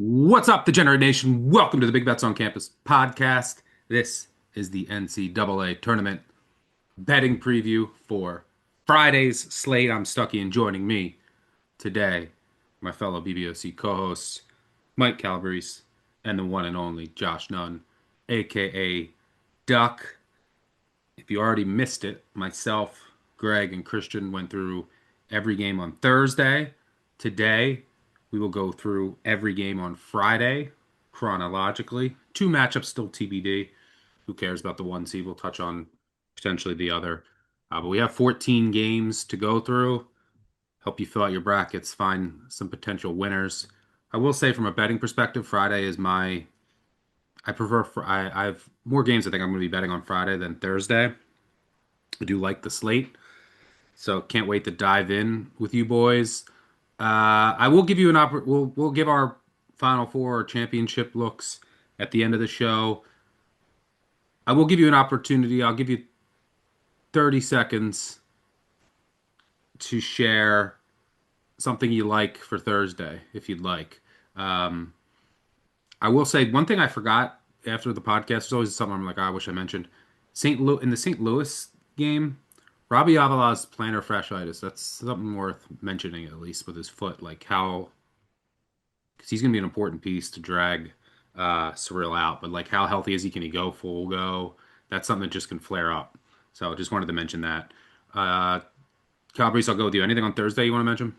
What's up, Degenerate Nation? Welcome to the Big Bets on Campus podcast. This is the NCAA tournament betting preview for Friday's slate. I'm Stucky, and joining me today, my fellow BBOC co-hosts, Mike Calabrese, and the one and only Josh Nunn, aka Duck. If you already missed it, myself, Greg, and Christian went through every game on Thursday. Today, we will go through every game on Friday chronologically. Two matchups still TBD. Who cares about the one seed? We'll touch on potentially the other. But we have 14 games to go through. Help you fill out your brackets, find some potential winners. I will say, from a betting perspective, Friday is my. I prefer. I have more games. I think I'm going to be betting on Friday than Thursday. I do like the slate, so can't wait to dive in with you boys. I will give you we'll give our Final Four championship looks at the end of the show. I will give you an opportunity. I'll give you 30 seconds to share something you like for Thursday, if you'd like. Um, I will say one thing I forgot after the podcast. There's always something I'm like, "Oh, I wish I mentioned. In the St. Louis game, Robbie Avila's plantar fasciitis. That's something worth mentioning, at least with his foot. Like how, because he's going to be an important piece to drag Cyril out. But like, how healthy is he? Can he go full go? That's something that just can flare up. So just wanted to mention that. Uh, Calabrese, I'll go with you. Anything on Thursday you want to mention?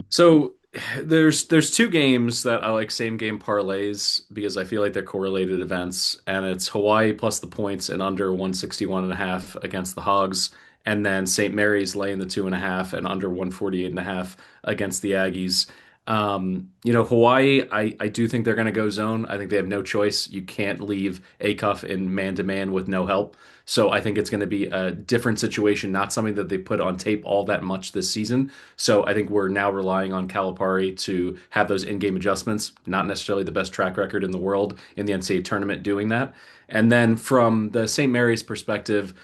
So there's two games that I like same game parlays because I feel like they're correlated events, and it's Hawaii plus the points and under 161.5 against the Hogs, and then St. Mary's laying the 2.5 and under 148.5 against the Aggies. Hawaii, I do think they're going to go zone. I think they have no choice. You can't leave Acuff in man-to-man with no help. So I think it's going to be a different situation, not something that they put on tape all that much this season. So I think we're now relying on Calipari to have those in-game adjustments. Not necessarily the best track record in the world in the NCAA tournament doing that. And then from the St. Mary's perspective,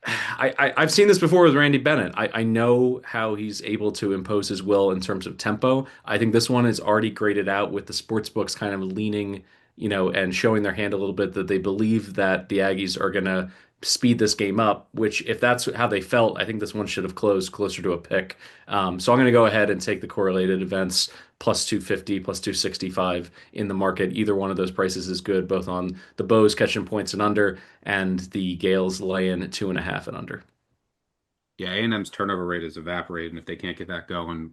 I've seen this before with Randy Bennett. I know how he's able to impose his will in terms of tempo. I think this one is already graded out with the sports books kind of leaning, and showing their hand a little bit that they believe that the Aggies are going to speed this game up, which if that's how they felt, I think this one should have closed closer to a pick. So I'm going to go ahead and take the correlated events plus 250, plus 265 in the market. Either one of those prices is good, both on the Bows catching points and under and the Gales laying 2.5 and under. Yeah, A&M's turnover rate is evaporated, and if they can't get that going,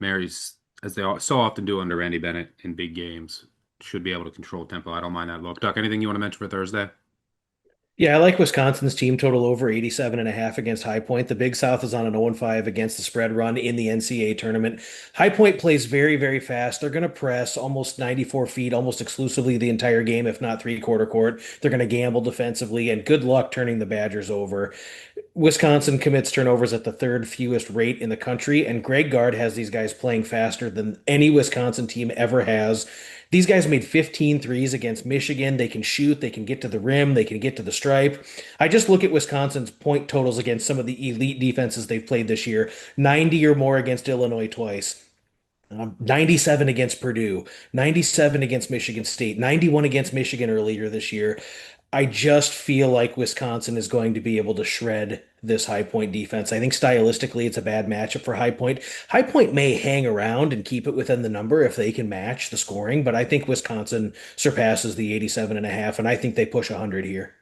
Mary's, as they so often do under Randy Bennett in big games, should be able to control tempo. I don't mind that look. Duck, anything you want to mention for Thursday? Yeah, I like Wisconsin's team total over 87.5 against High Point. The Big South is on an 0-5 against the spread run in the NCAA tournament. High Point plays very, very fast. They're going to press almost 94 feet, almost exclusively the entire game, if not three-quarter court. They're going to gamble defensively, and good luck turning the Badgers over. Wisconsin commits turnovers at the third fewest rate in the country, and Greg Gard has these guys playing faster than any Wisconsin team ever has. These guys made 15 threes against Michigan. They can shoot, they can get to the rim, they can get to the stripe. I just look at Wisconsin's point totals against some of the elite defenses they've played this year, 90 or more against Illinois twice. 97 against Purdue, 97 against Michigan State, 91 against Michigan earlier this year. I just feel like Wisconsin is going to be able to shred this High Point defense. I think stylistically it's a bad matchup for High Point. High Point may hang around and keep it within the number if they can match the scoring, but I think Wisconsin surpasses the 87.5, and I think they push 100 here.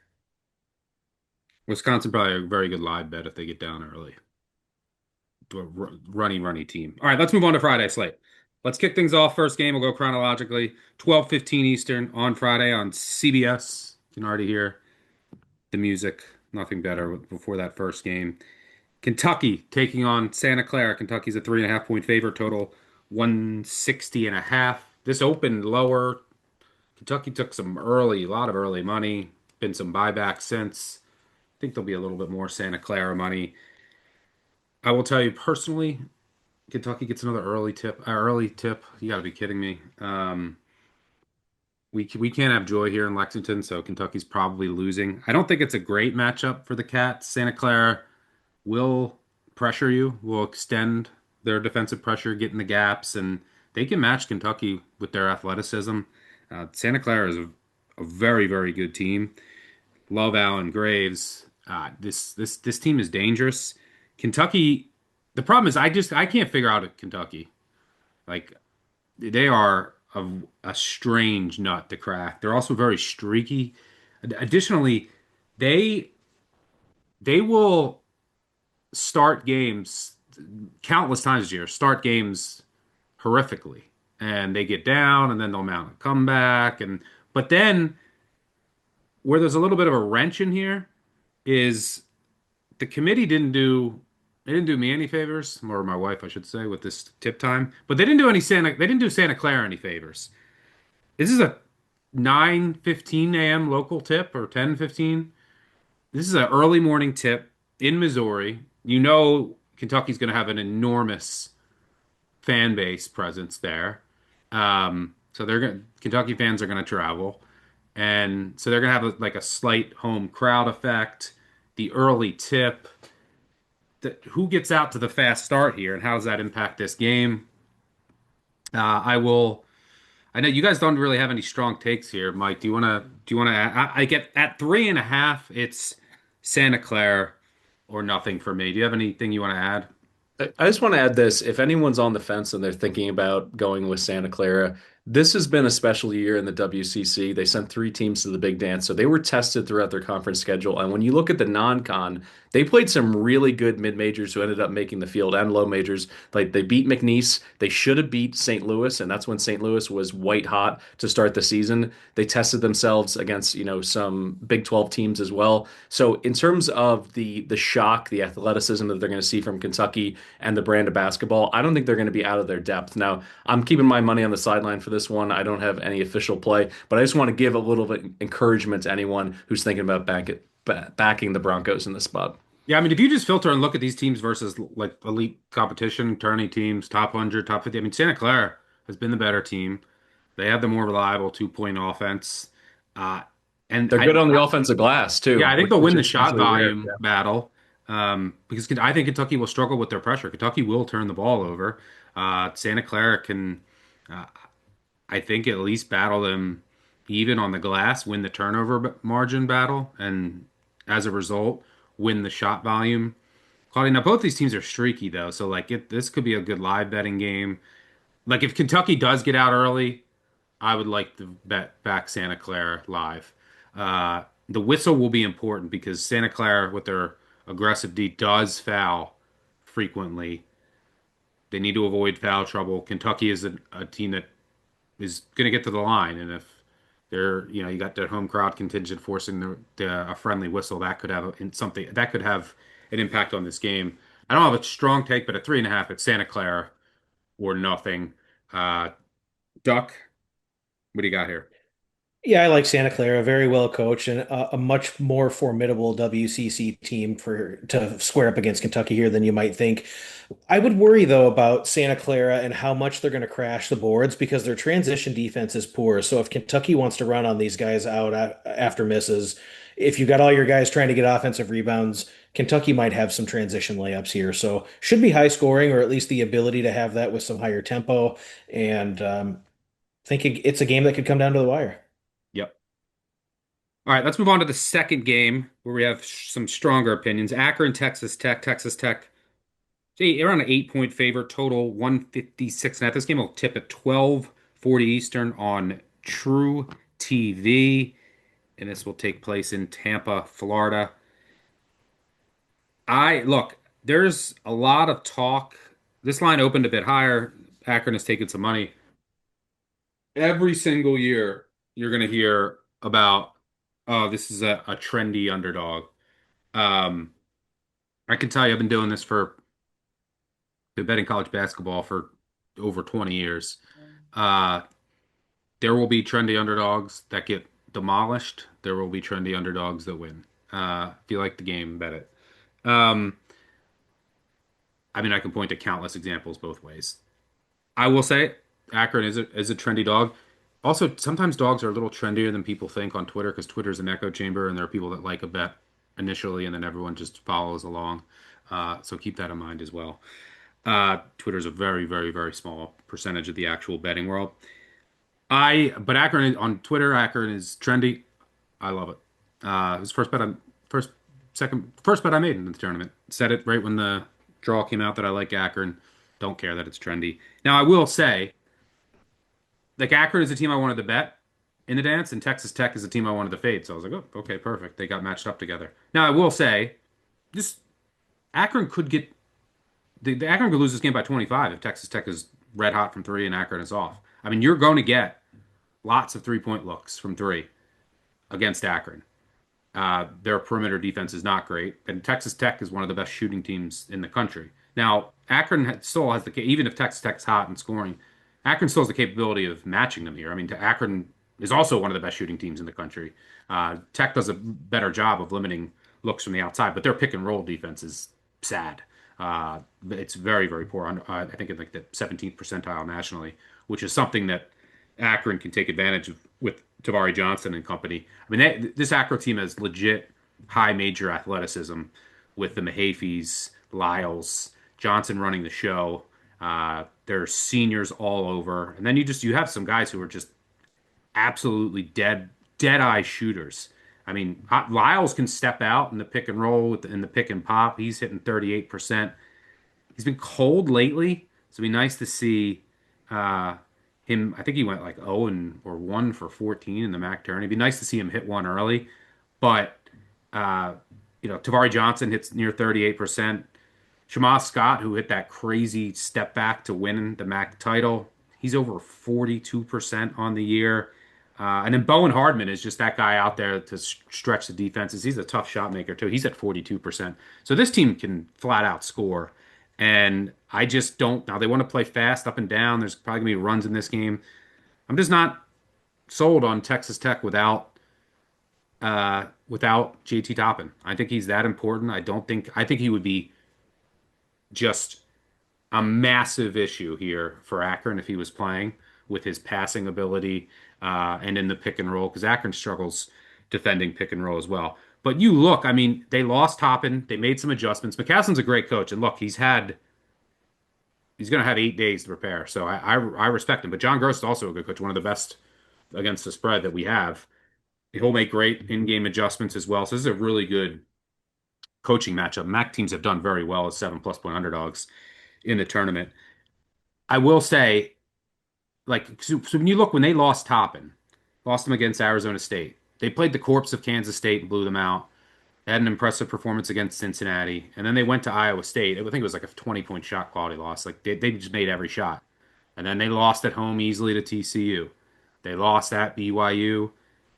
Wisconsin probably a very good live bet if they get down early. To a runny team. All right, let's move on to Friday slate. Let's kick things off. First game, we'll go chronologically. 12:15 Eastern on Friday on CBS. You can already hear the music. Nothing better before that first game. Kentucky taking on Santa Clara. Kentucky's a 3.5 point favorite, total 160.5. This opened lower. Kentucky took a lot of early money. Been some buybacks since. I think there'll be a little bit more Santa Clara money. I will tell you personally, Kentucky gets another early tip. Early tip. You got to be kidding me. We can't have joy here in Lexington, so Kentucky's probably losing. I don't think it's a great matchup for the Cats. Santa Clara will pressure you, will extend their defensive pressure, get in the gaps, and they can match Kentucky with their athleticism. Santa Clara is a very, very good team. Love Allen Graves. This team is dangerous. Kentucky. The problem is I can't figure out Kentucky. Like they are a strange nut to crack. They're also very streaky. Additionally, they they will start games countless times this year. Start games horrifically, and they get down, and then they'll mount a comeback. And but then where there's a little bit of a wrench in here is the committee didn't do they didn't do me any favors, or my wife, I should say, with this tip time. But they didn't do Santa Clara any favors. This is a 9:15 a.m. local tip or 10:15. This is an early morning tip in Missouri. You know Kentucky's going to have an enormous fan base presence there. So Kentucky fans are going to travel, and so they're going to have like a slight home crowd effect. The early tip, who gets out to the fast start here, and how does that impact this game? I will. I know you guys don't really have any strong takes here, Mike. Do you wanna? I get at 3.5. It's Santa Clara or nothing for me. Do you have anything you want to add? I just want to add this. If anyone's on the fence and they're thinking about going with Santa Clara, this has been a special year in the WCC. They sent three teams to the Big Dance, so they were tested throughout their conference schedule. And when you look at the non-con, they played some really good mid-majors who ended up making the field and low majors. Like they beat McNeese. They should have beat St. Louis, and that's when St. Louis was white hot to start the season. They tested themselves against, some Big 12 teams as well. So in terms of the shock, the athleticism that they're going to see from Kentucky and the brand of basketball, I don't think they're going to be out of their depth. Now, I'm keeping my money on the sideline for this one. I don't have any official play, but I just want to give a little bit encouragement to anyone who's thinking about backing the Broncos in this spot. Yeah, I mean, if you just filter and look at these teams versus like elite competition, tourney teams, top 100, top 50, I mean, Santa Clara has been the better team. They have the more reliable 2-point offense. Uh, and They're good on the offensive glass yeah, too, I think which, they'll which win the is shot usually rare. volume battle because I think Kentucky will struggle with their pressure. Kentucky will turn the ball over. Santa Clara can, uh, I think, at least battle them even on the glass, win the turnover margin battle, and as a result, win the shot volume. Claudia, now both these teams are streaky though, so like this could be a good live betting game. Like if Kentucky does get out early, I would like to bet back Santa Clara live. The whistle will be important because Santa Clara, with their aggressive D, does foul frequently. They need to avoid foul trouble. Kentucky is a team that is going to get to the line, and if you got their home crowd contingent forcing a friendly whistle, that could have something that could have an impact on this game. I don't have a strong take, but at 3.5, it's Santa Clara or nothing. Uh, Duck, what do you got here? Yeah, I like Santa Clara, very well coached, and a much more formidable WCC team for to square up against Kentucky here than you might think. I would worry though about Santa Clara and how much they're going to crash the boards because their transition defense is poor. So if Kentucky wants to run on these guys out after misses, if you got all your guys trying to get offensive rebounds, Kentucky might have some transition layups here. So should be high scoring or at least the ability to have that with some higher tempo. And thinking it's a game that could come down to the wire. Yep. All right, let's move on to the second game where we have some stronger opinions. Akron, Texas Tech. Texas Tech, around an 8-point favorite, total 156 and a half. This game will tip at 12:40 Eastern on True TV, and this will take place in Tampa, Florida. There's a lot of talk. This line opened a bit higher. Akron has taken some money. Every single year, you're going to hear about, oh, this is a trendy underdog. Um, I can tell you, I've been doing this been betting college basketball for over 20 years. Uh, there will be trendy underdogs that get demolished. There will be trendy underdogs that win. If you like the game, bet it. Um, I mean, I can point to countless examples both ways. I will say Akron is a trendy dog. Also, sometimes dogs are a little trendier than people think on Twitter because Twitter is an echo chamber, and there are people that like a bet initially, and then everyone just follows along. So keep that in mind as well. Twitter's a very, very, very small percentage of the actual betting world. But Akron on Twitter, Akron is trendy. I love it. It was first, first bet I made in the tournament. Said it right when the draw came out that I like Akron. Don't care that it's trendy. Now I will say, like Akron is a team I wanted to bet in the dance, and Texas Tech is a team I wanted to fade. So I was like, oh, okay, perfect. They got matched up together. Now I will say, this Akron could get the Akron could lose this game by 25 if Texas Tech is red hot from three and Akron is off. I mean, you're going to get lots of 3-point looks from three against Akron. Their perimeter defense is not great, and Texas Tech is one of the best shooting teams in the country. Now, Akron still has even if Texas Tech's hot and scoring, Akron still has the capability of matching them here. I mean, Akron is also one of the best shooting teams in the country. Tech does a better job of limiting looks from the outside, but their pick and roll defense is sad. It's very, very poor. I think in like the 17th percentile nationally, which is something that Akron can take advantage of with Tavari Johnson and company. I mean, this Akron team has legit high major athleticism with the Mahafis, Lyles, Johnson running the show. There's seniors all over, and then you have some guys who are just absolutely dead eye shooters. I mean, Lyles can step out in the pick and roll in the pick and pop. He's hitting 38%. He's been cold lately, so it'd be nice to see him. I think he went like 0 or 1 for 14 in the MAC tourney. It'd be nice to see him hit one early, but uh, Tavari Johnson hits near 38%. Shema Scott, who hit that crazy step back to win the MAC title, he's over 42% on the year. And then Bowen Hardman is just that guy out there to stretch the defenses. He's a tough shot maker too. He's at 42%. So this team can flat out score. And I just don't. Now they want to play fast up and down. There's probably gonna be runs in this game. I'm just not sold on Texas Tech without JT Toppin. I think he's that important. I think he would be just a massive issue here for Akron if he was playing with his passing ability and in the pick and roll because Akron struggles defending pick and roll as well. But you look, I mean, they lost Toppin. They made some adjustments. McCaslin's a great coach, and look, he's going to have 8 days to prepare. So I respect him. But John Gross is also a good coach, one of the best against the spread that we have. He'll make great in-game adjustments as well. So this is a really good coaching matchup. MAC teams have done very well as 7+ point underdogs in the tournament. I will say, like, so when you look when they lost Toppin, lost them against Arizona State. They played the corpse of Kansas State and blew them out. They had an impressive performance against Cincinnati, and then they went to Iowa State. I think it was like a 20-point shot quality loss. Like they just made every shot, and then they lost at home easily to TCU. They lost at BYU,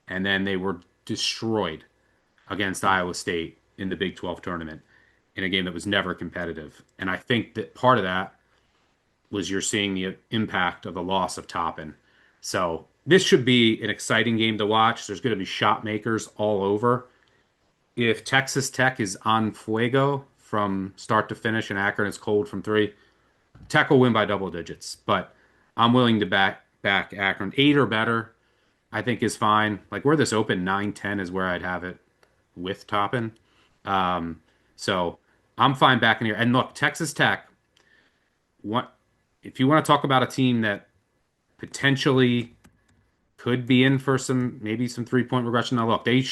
and then they were destroyed against Iowa State in the Big 12 tournament in a game that was never competitive. And I think that part of that was you're seeing the impact of the loss of Toppin. So this should be an exciting game to watch. There's going to be shot makers all over. If Texas Tech is on fuego from start to finish and Akron is cold from three, Tech will win by double digits. But I'm willing to back Akron. 8 or better, I think is fine. Like where this open 9-10 is where I'd have it with Toppin. So I'm fine backing here. And look, Texas Tech, what if you want to talk about a team that potentially could be in for maybe some 3-point regression? Now look, they've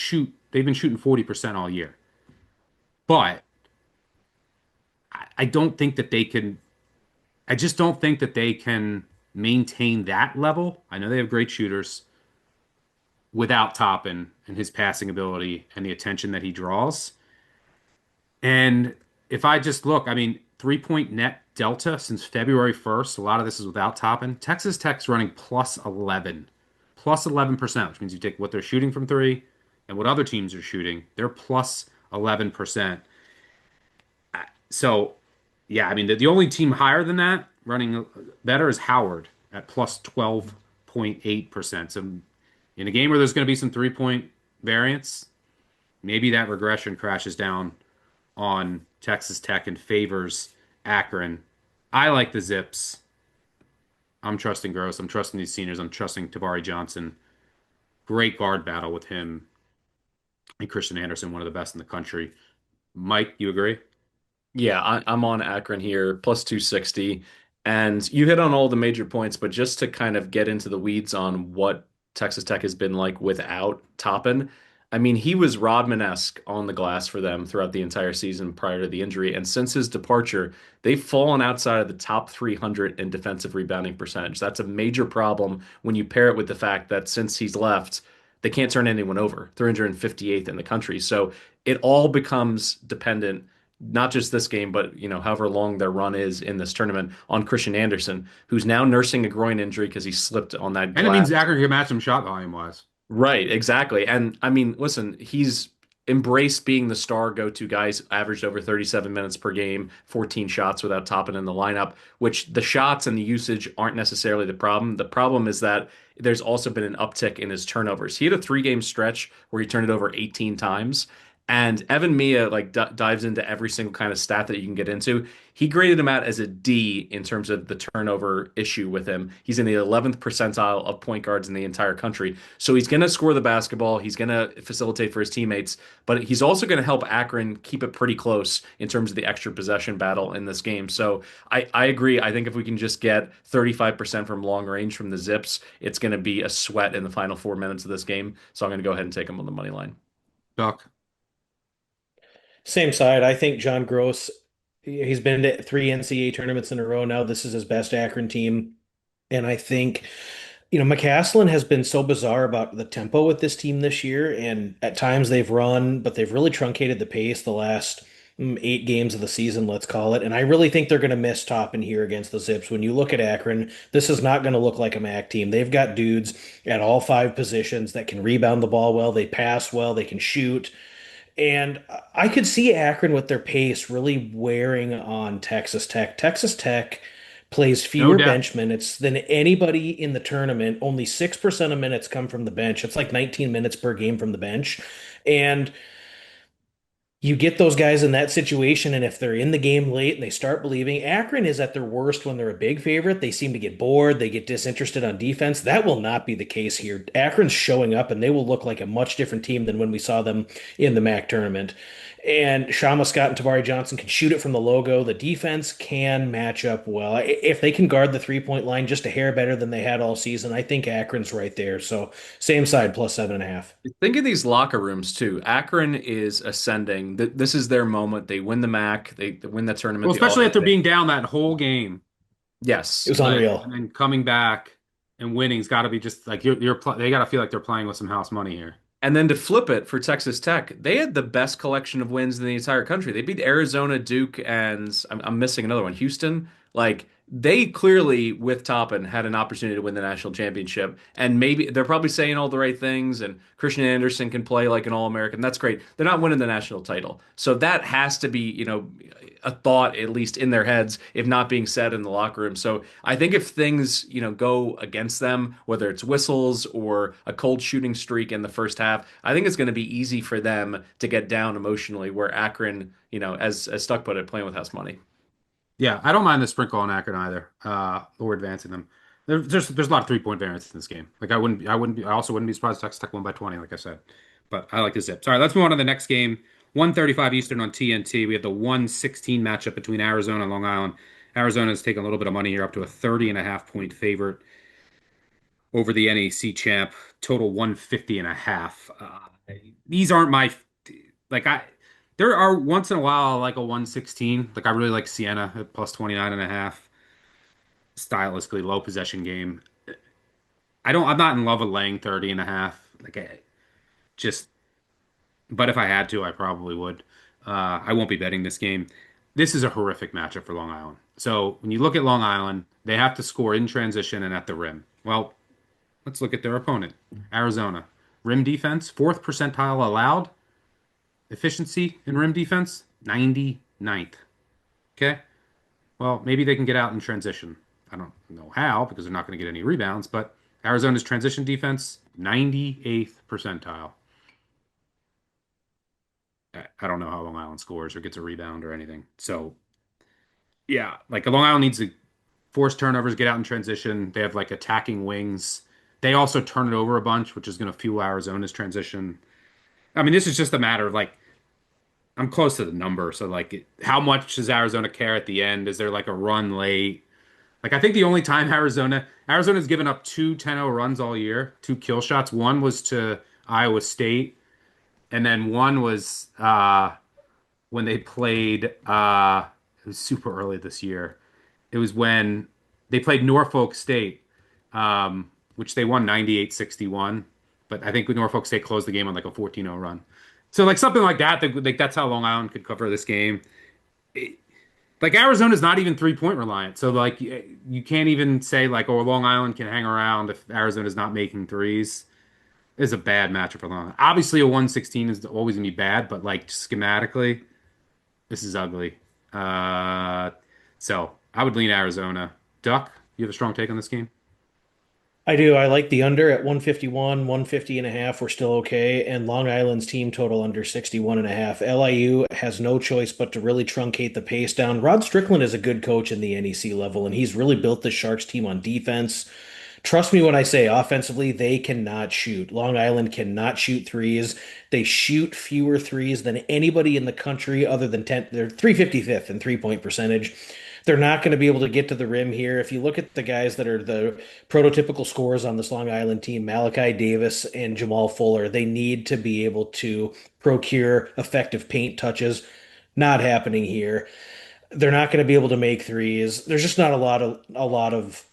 been shooting 40% all year. But I don't think that they can I just don't think that they can maintain that level. I know they have great shooters without Toppin and his passing ability and the attention that he draws. And if I just look, I mean, 3-point net delta since February 1st, a lot of this is without Toppin. Texas Tech's running plus 11, plus 11%, which means you take what they're shooting from three and what other teams are shooting. They're plus 11%. So, yeah, I mean, the only team higher than that running better is Howard at plus 12.8%. So, in a game where there's going to be some 3-point variance, maybe that regression crashes down on Texas Tech and favors Akron. I like the Zips. I'm trusting Gross. I'm trusting these seniors. I'm trusting Tavari Johnson. Great guard battle with him and Christian Anderson, one of the best in the country. Mike, you agree? Yeah, I'm on Akron here, plus 260. And you hit on all the major points, but just to kind of get into the weeds on what Texas Tech has been like without Toppin, I mean, he was Rodman-esque on the glass for them throughout the entire season prior to the injury. And since his departure, they've fallen outside of the top 300 in defensive rebounding percentage. That's a major problem when you pair it with the fact that since he's left, they can't turn anyone over. 358th in the country. So it all becomes dependent not just this game, but however long their run is in this tournament on Christian Anderson, who's now nursing a groin injury because he slipped on that And it means glass. Akron can match him shot volume wise. Right, exactly. And I mean, listen, he's embraced being the star go-to guy. He's averaged over 37 minutes per game, 14 shots without topping in the lineup, which the shots and the usage aren't necessarily the problem. The problem is that there's also been an uptick in his turnovers. He had a three-game stretch where he turned it over 18 times. And Evan Mia like dives into every single kind of stat that you can get into. He graded him out as a D in terms of the turnover issue with him. He's in the 11th percentile of point guards in the entire country. So he's going to score the basketball. He's going to facilitate for his teammates, but he's also going to help Akron keep it pretty close in terms of the extra possession battle in this game. So I agree. I think if we can just get 35% from long range from the Zips, it's going to be a sweat in the final 4 minutes of this game. So I'm going to go ahead and take him on the money line. Duck. Same side. I think John Gross, he's been to three NCAA tournaments in a row now. This is his best Akron team. And I think, McCaslin has been so bizarre about the tempo with this team this year. And at times they've run, but they've really truncated the pace the last 8 games of the season, let's call it. And I really think they're going to miss top in here against the Zips. When you look at Akron, this is not going to look like a MAC team. They've got dudes at all five positions that can rebound the ball well, they pass well, they can shoot. And I could see Akron with their pace really wearing on Texas Tech. Texas Tech plays No fewer depth. bench minutes than anybody in the tournament. Only 6% of minutes come from the bench. It's like 19 minutes per game from the bench. And you get those guys in that situation, and if they're in the game late and they start believing, Akron is at their worst when they're a big favorite. They seem to get bored, they get disinterested on defense. That will not be the case here. Akron's showing up, and they will look like a much different team than when we saw them in the MAC tournament. And Shama Scott and Tabari Johnson can shoot it from the logo. The defense can match up well. If they can guard the 3-point line just a hair better than they had all season, I think Akron's right there. So same side, plus 7.5. Think of these locker rooms too. Akron is ascending. This is their moment. They win the MAC. They win the tournament. Well, especially after being down that whole game. It Yes. was Like, and unreal. then coming back and winning's got to be just like they got to feel like they're playing with some house money here. And then to flip it for Texas Tech, they had the best collection of wins in the entire country. They beat Arizona, Duke, and I'm missing another one, Houston. Like they clearly, with Toppin, had an opportunity to win the national championship. And maybe they're probably saying all the right things. And Christian Anderson can play like an All-American. That's great. They're not winning the national title, so that has to be, a thought at least in their heads, if not being said in the locker room. So I think if things, go against them, whether it's whistles or a cold shooting streak in the first half, I think it's going to be easy for them to get down emotionally. Where Akron, as Stuck put it, playing with house money. Yeah, I don't mind the sprinkle on Akron either. Or advancing them. There's a lot of 3-point variance in this game. Like I also wouldn't be surprised if Texas Tech won by 20, like I said. But I like the Zips. All right, let's move on to the next game. 1:35 Eastern on TNT. We have the 1:16 matchup between Arizona and Long Island. Arizona's taking a little bit of money here, up to a 30.5 point favorite over the NEC champ. Total 150 and a half. These aren't my like I. There are once in a while I like a 116. Like I really like Siena at plus 29 and a half. Stylistically low possession game. I'm not in love with laying 30 and a half. Like I just but if I had to, I probably would. I won't be betting this game. This is a horrific matchup for Long Island. So when you look at Long Island, they have to score in transition and at the rim. Well, let's look at their opponent, Arizona. Rim defense, fourth percentile allowed. Efficiency in rim defense, 99th. Okay? Well, maybe they can get out in transition. I don't know how because they're not going to get any rebounds, but Arizona's transition defense, 98th percentile. I don't know how Long Island scores or gets a rebound or anything. So, yeah, like Long Island needs to force turnovers, get out in transition. They have like attacking wings. They also turn it over a bunch, which is going to fuel Arizona's transition. I mean, this is just a matter of like I'm close to the number. So like, how much does Arizona care at the end? Is there like a run late? Like I think the only time Arizona's given up two 10-0 runs all year, two kill shots. One was to Iowa State, and then one was when they played it was super early this year. It was when they played Norfolk State, which they won 98-61. But I think Norfolk State closed the game on like a 14-0 run. So like something like that, like that's how Long Island could cover this game. Like Arizona's not even 3-point reliant. So like you can't even say like, oh, Long Island can hang around if Arizona's not making threes. It's a bad matchup for Long Island. Obviously, a 116 is always gonna be bad, but like schematically, this is ugly. Uh, so I would lean Arizona. Duck, you have a strong take on this game? I do. I like the under at 151, 150 and a half. We're still okay. And Long Island's team total under 61 and a half. LIU has no choice but to really truncate the pace down. Rod Strickland is a good coach in the NEC level, and he's really built the Sharks team on defense. Trust me when I say offensively, they cannot shoot. Long Island cannot shoot threes. They shoot fewer threes than anybody in the country other than 10. They're 355th in three-point percentage. They're not going to be able to get to the rim here. If you look at the guys that are the prototypical scorers on this Long Island team, Malachi Davis and Jamal Fuller, they need to be able to procure effective paint touches. Not happening here. They're not going to be able to make threes. There's just not a lot of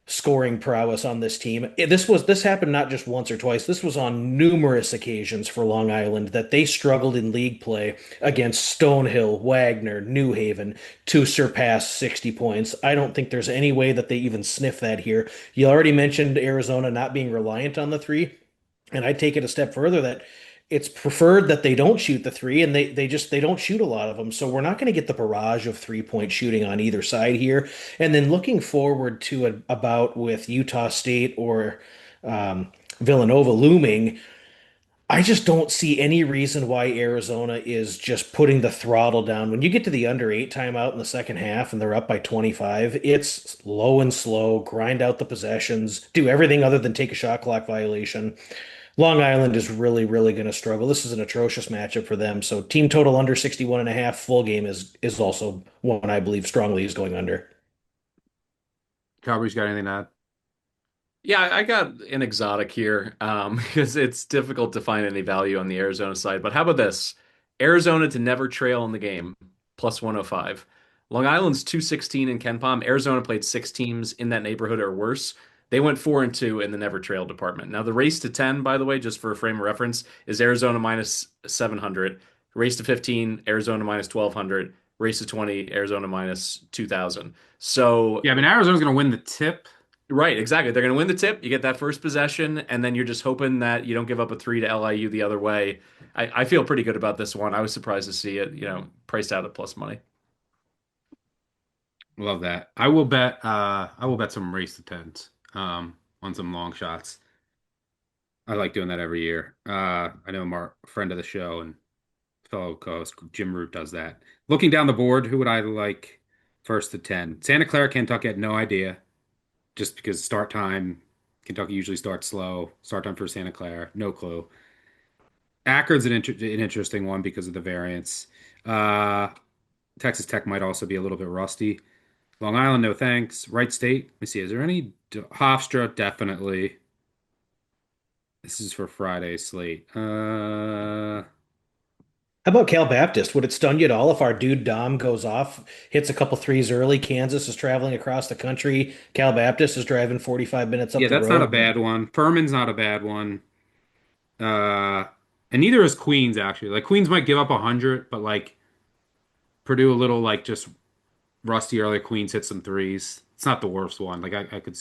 scoring prowess on this team. This happened not just once or twice. This was on numerous occasions for Long Island that they struggled in league play against Stonehill, Wagner, New Haven to surpass 60 points. I don't think there's any way that they even sniff that here. You already mentioned Arizona not being reliant on the three, and I take it a step further that it's preferred that they don't shoot the three, and they don't shoot a lot of them. So we're not going to get the barrage of 3-point shooting on either side here. And then looking forward to a bout with Utah State or Villanova looming, I just don't see any reason why Arizona is just putting the throttle down. When you get to the under eight timeout in the second half and they're up by 25, it's low and slow, grind out the possessions, do everything other than take a shot clock violation. Long Island is really, really going to struggle. This is an atrocious matchup for them. So team total under 61 and a half, full game is also one I believe strongly is going under. Cowboys got anything to add? Yeah, I got an exotic here because it's difficult to find any value on the Arizona side. But how about this? Arizona to never trail in the game, plus 105. Long Island's 216 in Ken Palm. Arizona played six teams in that neighborhood or worse. They went 4-2 in the never trail department. Now, the race to 10, by the way, just for a frame of reference, is Arizona minus 700. Race to 15, Arizona minus 1200. Race to 20, Arizona minus 2000. So Yeah, I mean Arizona's going to win the tip. right, exactly. They're going to win the tip. You get that first possession, and then you're just hoping that you don't give up a three to LIU the other way. I feel pretty good about this one. I was surprised to see it, priced out at plus money. Love that. I will bet some race to tens on some long shots. I like doing that every year. I know Mark, friend of the show and fellow co-host Jim Root does that. Looking down the board, who would I like first to 10? Santa Clara, Kentucky, I had no idea. Just because start time, Kentucky usually starts slow. Start time for Santa Clara, no clue. Akron's an interesting one because of the variance. Uh, Texas Tech might also be a little bit rusty. Long Island, no thanks. Wright State, let me see. Is there any Hofstra? Definitely. This is for Friday slate. How about Cal Baptist? Would it stun you at all if our dude Dom goes off, hits a couple threes early? Kansas is traveling across the country. Cal Baptist is driving 45 minutes up Yeah, the that's not a road. bad one. Furman's not a bad one. Uh, and neither is Queens actually. Like Queens might give up 100, but like Purdue a little like just rusty early. Queens hit some threes. It's not the worst one. Like I could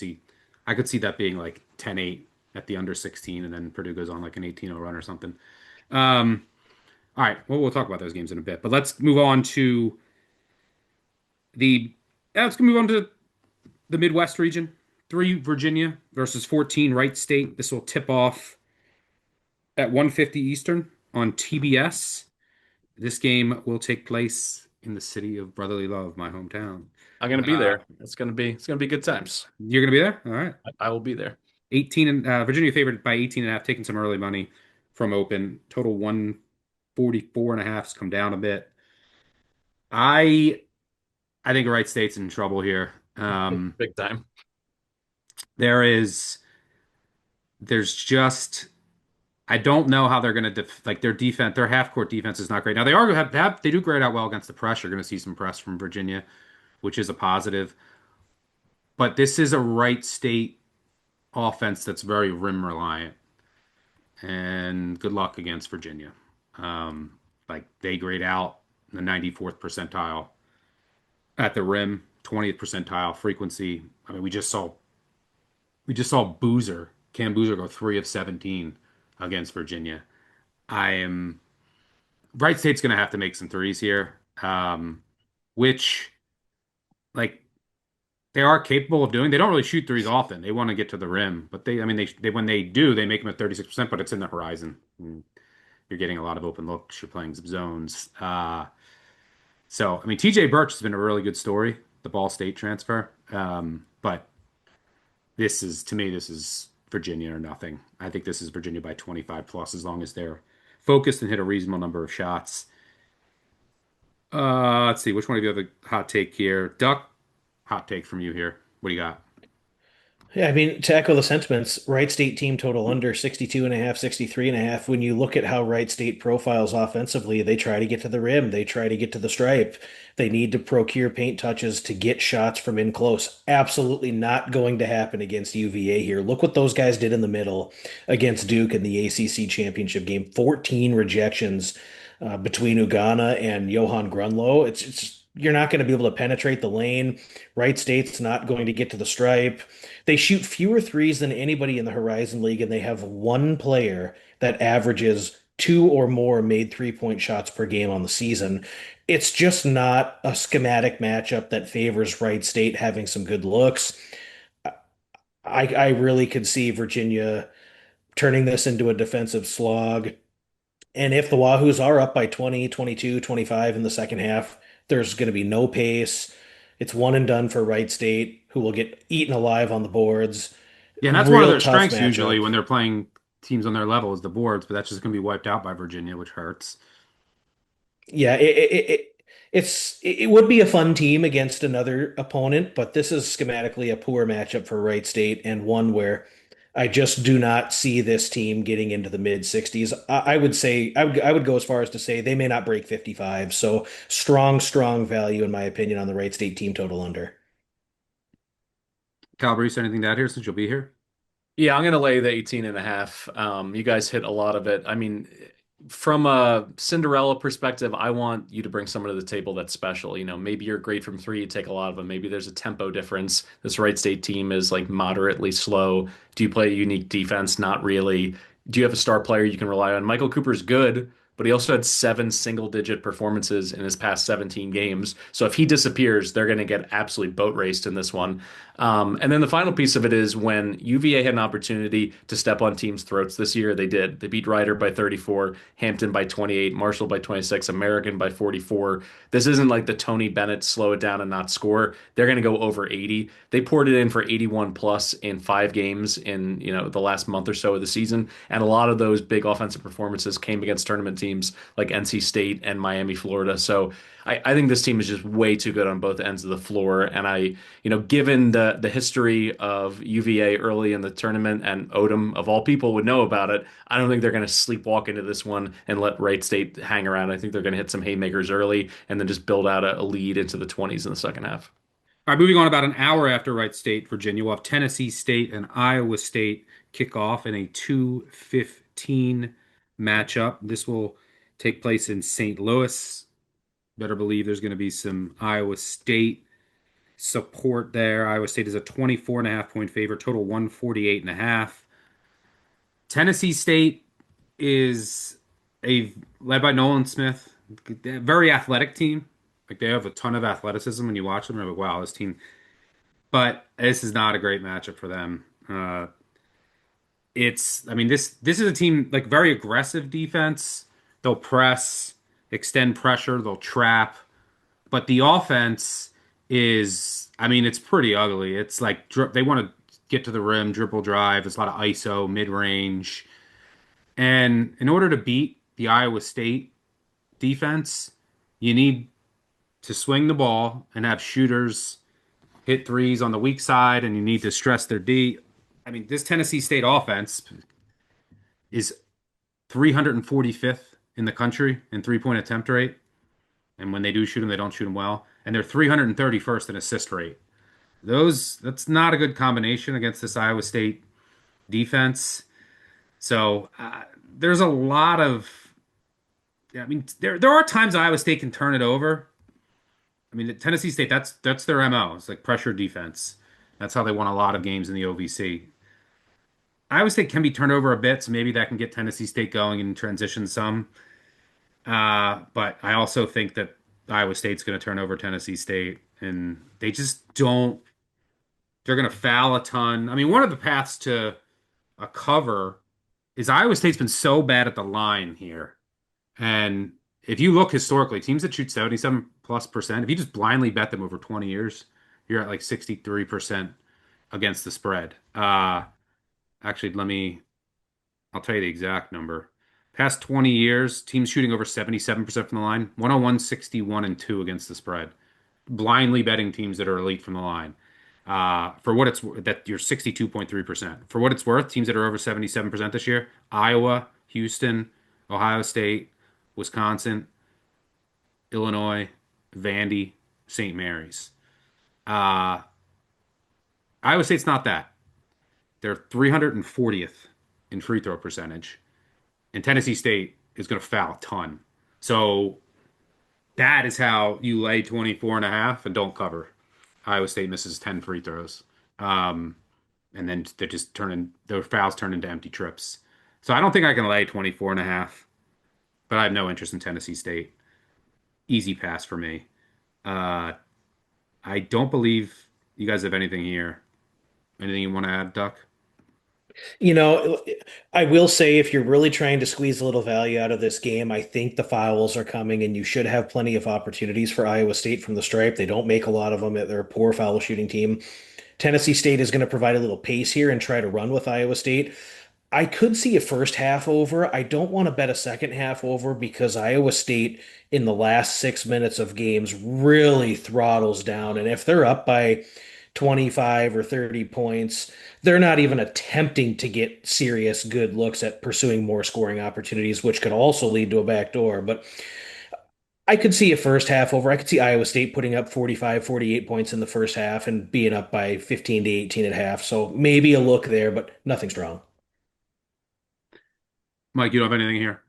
see that being like 10-8 at the under 16, and then Purdue goes on like an 18-0 run or something. Um, all right, well we'll talk about those games in a bit, but let's move on to the let's move on to the Midwest region. 3 Virginia versus 14 Wright State. This will tip off at 1:50 Eastern on TBS. This game will take place in the city of brotherly love, my hometown. I'm going to be Uh, there. It's going to be good times. you're gonna be there? All right. I will be there. 18 and Virginia favored by 18 and a half, taking some early money from open. Total 44.5 has come down a bit. I I think Wright State's in trouble here. Big time. There is there's just I don't know how they're going to like their defense. Their half court defense is not great. Now they do grade out well against the press. You're going to see some press from Virginia, which is a positive. But this is a Wright State offense that's very rim reliant, and good luck against Virginia. Um, like they grade out the 94th percentile at the rim, 20th percentile frequency. I mean, we just saw Cam Boozer go 3 of 17 against Virginia. I am Wright State's going to have to make some threes here, which like they are capable of doing. They don't really shoot threes often. They want to get to the rim, but I mean, they when they do, they make them at 36%, but it's in the horizon. And you're getting a lot of open looks. You're playing some zones. So I mean, TJ Birch has been a really good story, the Ball State transfer. But this is Virginia or nothing. I think this is Virginia by 25 plus, as long as they're focused and hit a reasonable number of shots. Let's see. Which one of you have a hot take here? Duck, hot take from you here. What do you got? Yeah, I mean, to echo the sentiments, Wright State team total under 62 and a half, 63 and a half. When you look at how Wright State profiles offensively, they try to get to the rim, they try to get to the stripe. They need to procure paint touches to get shots from in close. Absolutely not going to happen against UVA here. Look what those guys did in the middle against Duke in the ACC championship game. 14 rejections between Ugana and Johan Grunlow. It's you're not going to be able to penetrate the lane. Wright State's not going to get to the stripe. They shoot fewer threes than anybody in the Horizon League, and they have one player that averages two or more made 3-point shots per game on the season. It's just not a schematic matchup that favors Wright State having some good looks. I really could see Virginia turning this into a defensive slog. And if the Wahoos are up by 20, 22, 25 in the second half, there's going to be no pace. It's one and done for Wright State, who will get eaten alive on the boards. Yeah, and that's one of Real their tough strengths usually matchup. when they're playing teams on their level is the boards, but that's just going to be wiped out by Virginia, which hurts. Yeah, it would be a fun team against another opponent, but this is schematically a poor matchup for Wright State and one where I just do not see this team getting into the mid 60s. I would say I would go as far as to say they may not break 55. So strong value in my opinion on the Wright State team total under. Calabrese, anything to add here since you'll be here? Yeah, I'm going to lay the 18 and a half. You guys hit a lot of it. I mean, from a Cinderella perspective, I want you to bring someone to the table that's special. You know, maybe you're great from three, you take a lot of them. Maybe there's a tempo difference. This Wright State team is like moderately slow. Do you play a unique defense? Not really. Do you have a star player you can rely on? Michael Cooper's good, but he also had seven single-digit performances in his past 17 games. So if he disappears, they're going to get absolutely boat raced in this one. And then the final piece of it is when UVA had an opportunity to step on teams' throats this year, they did. They beat Rider by 34, Hampton by 28, Marshall by 26, American by 44. This isn't like the Tony Bennett slow it down and not score. They're going to go over 80. They poured it in for 81 plus in 5 games in, the last month or so of the season. And a lot of those big offensive performances came against tournament teams like NC State and Miami, Florida. So I think this team is just way too good on both ends of the floor. And given the history of UVA early in the tournament, and Odom of all people would know about it, I don't think they're going to sleepwalk into this one and let Wright State hang around. I think they're going to hit some haymakers early and then just build out a lead into the 20s in the second half. All right, moving on about an hour after Wright State, Virginia, we'll have Tennessee State and Iowa State kick off in a 2:15 matchup. This will take place in St. Louis. Better believe there's going to be some Iowa State support there. Iowa State is a 24.5 point favorite, total 148.5. Tennessee State is a led by Nolan Smith, very athletic team. Like they have a ton of athleticism when you watch them. You're like, wow, this team. But this is not a great matchup for them. I mean, this is a team like very aggressive defense. They'll press, extend pressure, they'll trap, but the offense is, I mean, it's pretty ugly. It's like they want to get to the rim, dribble drive. There's a lot of ISO, mid range, and in order to beat the Iowa State defense, you need to swing the ball and have shooters hit threes on the weak side, and you need to stress their D. I mean, this Tennessee State offense is 345th in the country in three-point attempt rate. And when they do shoot them, they don't shoot them well. And they're 331st in assist rate. That's not a good combination against this Iowa State defense. So there's a lot of, I mean, there are times Iowa State can turn it over. I mean, Tennessee State, that's their MO. It's like pressure defense. That's how they won a lot of games in the OVC. Iowa State can be turned over a bit, so maybe that can get Tennessee State going and transition some. But I also think that Iowa State's going to turn over Tennessee State, and they just don't. They're going to foul a ton. I mean, one of the paths to a cover is Iowa State's been so bad at the line here. And if you look historically, teams that shoot 77 plus percent, if you just blindly bet them over 20 years, you're at like 63% against the spread. Actually, I'll tell you the exact number. Past 20 years, teams shooting over 77% from the line, 101, 61, and 2 against the spread. Blindly betting teams that are elite from the line. For what it's that you're 62.3%. For what it's worth, teams that are over 77% this year, Iowa, Houston, Ohio State, Wisconsin, Illinois, Vandy, St. Mary's. Iowa State's not that. They're 340th in free throw percentage. And Tennessee State is going to foul a ton. So that is how you lay 24 and a half and don't cover. Iowa State misses 10 free throws. And then they're just their fouls turn into empty trips. So I don't think I can lay 24 and a half, but I have no interest in Tennessee State. Easy pass for me. I don't believe you guys have anything here. Anything you want to add, Duck? You know, I will say if you're really trying to squeeze a little value out of this game, I think the fouls are coming and you should have plenty of opportunities for Iowa State from the stripe. They don't make a lot of them. They're a poor foul shooting team. Tennessee State is going to provide a little pace here and try to run with Iowa State. I could see a first half over. I don't want to bet a second half over because Iowa State in the last 6 minutes of games really throttles down. And if they're up by 25 or 30 points, they're not even attempting to get serious good looks at pursuing more scoring opportunities, which could also lead to a backdoor. But I could see a first half over. I could see Iowa State putting up 45, 48 points in the first half and being up by 15 to 18 at half. So maybe a look there, but nothing strong. Mike, you don't have anything here?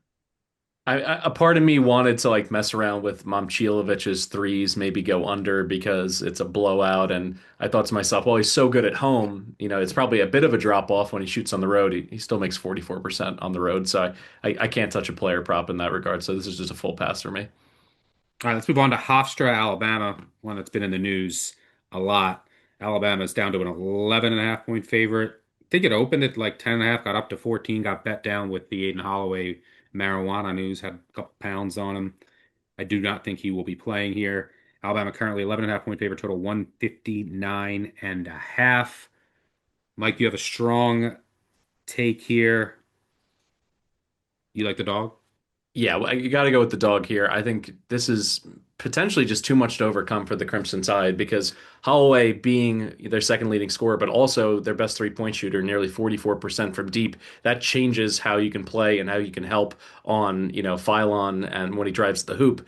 A part of me wanted to like mess around with Momcilovic's threes, maybe go under because it's a blowout. And I thought to myself, well, he's so good at home. You know, it's probably a bit of a drop off when he shoots on the road. He still makes 44% on the road. So I can't touch a player prop in that regard. So this is just a full pass for me. All right, let's move on to Hofstra, Alabama, one that's been in the news a lot. Alabama's down to an 11 and a half point favorite. I think it opened at like 10 and a half, got up to 14, got bet down with the Aiden Holloway marijuana news, had a couple pounds on him. I do not think he will be playing here. Alabama currently 11 and a half point favorite, total 159 and a half. Mike, you have a strong take here. You like the dog? Yeah, well, you got to go with the dog here. I think this is potentially just too much to overcome for the Crimson Tide because Holloway being their second leading scorer, but also their best three-point shooter, nearly 44% from deep, that changes how you can play and how you can help on, Phylon and when he drives the hoop.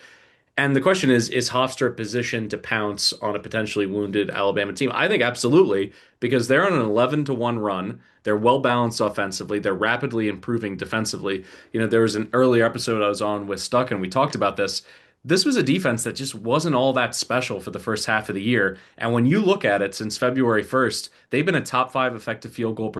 And the question is Hofstra positioned to pounce on a potentially wounded Alabama team? I think absolutely, because they're on an 11-1 run. They're well balanced offensively. They're rapidly improving defensively. There was an earlier episode I was on with Stuck, and we talked about this. This was a defense that just wasn't all that special for the first half of the year. And when you look at it since February 1st, they've been a top 5 effective field goal.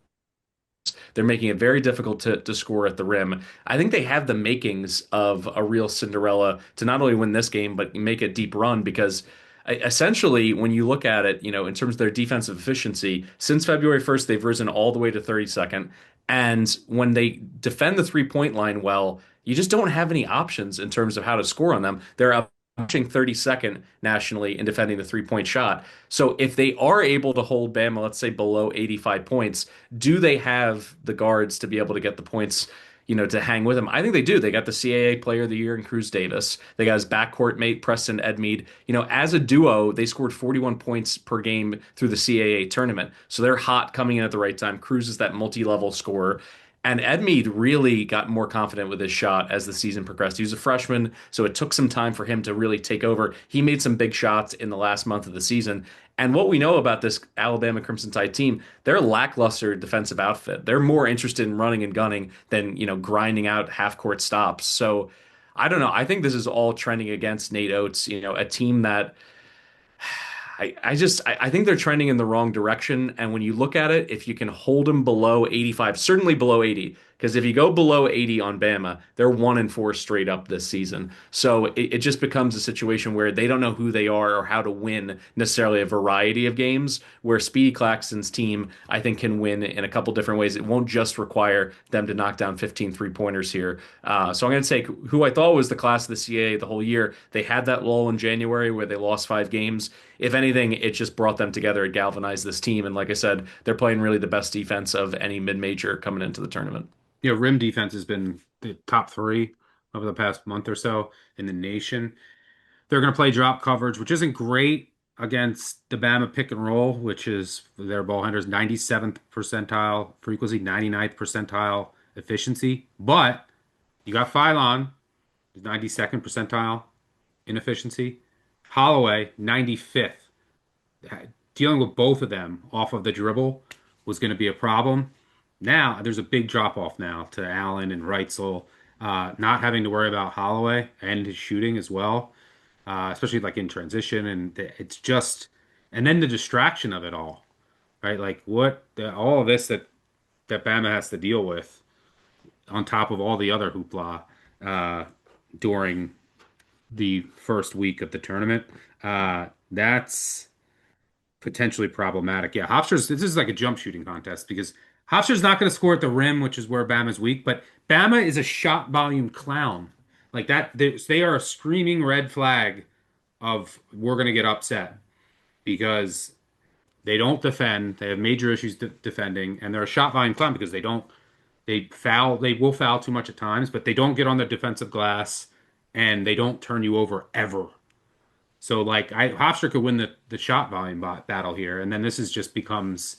They're making it very difficult to score at the rim. I think they have the makings of a real Cinderella to not only win this game, but make a deep run because essentially, when you look at it, in terms of their defensive efficiency, since February 1st, they've risen all the way to 32nd. And when they defend the three-point line well, you just don't have any options in terms of how to score on them. They're approaching 32nd nationally in defending the three-point shot. So if they are able to hold Bama, let's say below 85 points, do they have the guards to be able to get the points, to hang with him. I think they do. They got the CAA Player of the Year in Cruz Davis. They got his backcourt mate Preston Edmeade. As a duo, they scored 41 points per game through the CAA tournament. So they're hot coming in at the right time. Cruz is that multi-level scorer. And Edmeade really got more confident with his shot as the season progressed. He was a freshman, so it took some time for him to really take over. He made some big shots in the last month of the season. And what we know about this Alabama Crimson Tide team, they're a lackluster defensive outfit. They're more interested in running and gunning than, grinding out half-court stops. So I don't know. I think this is all trending against Nate Oates, a team that I think they're trending in the wrong direction. And when you look at it, if you can hold them below 85, certainly below 80, because if you go below 80 on Bama, they're 1-4 straight up this season. So it just becomes a situation where they don't know who they are or how to win necessarily a variety of games, where Speedy Claxton's team, I think, can win in a couple different ways. It won't just require them to knock down 15 three-pointers here. So I'm going to take who I thought was the class of the CAA the whole year. They had that lull in January where they lost 5 games. If anything, it just brought them together. It galvanized this team. And like I said, they're playing really the best defense of any mid-major coming into the tournament. Yeah, rim defense has been the top three over the past month or so in the nation. They're going to play drop coverage, which isn't great against the Bama pick and roll, which is their ball handlers 97th percentile frequency, 99th percentile efficiency. But you got Phylon, 92nd percentile in efficiency. Holloway, 95th. Dealing with both of them off of the dribble was going to be a problem. Now there's a big drop off now to Allen and Wrightsel, not having to worry about Holloway and his shooting as well, especially like in transition. And it's just, and then the distraction of it all, right? Like all of this that Bama has to deal with on top of all the other hoopla during the first week of the tournament. That's potentially problematic. Yeah, this is like a jump shooting contest because Hofstra's not going to score at the rim, which is where Bama's weak, but Bama is a shot volume clown. Like that, they are a screaming red flag of we're going to get upset because they don't defend. They have major issues defending, and they're a shot volume clown because they will foul too much at times, but they don't get on the defensive glass and they don't turn you over ever. So like Hofstra could win the shot volume battle here, and then this is just becomes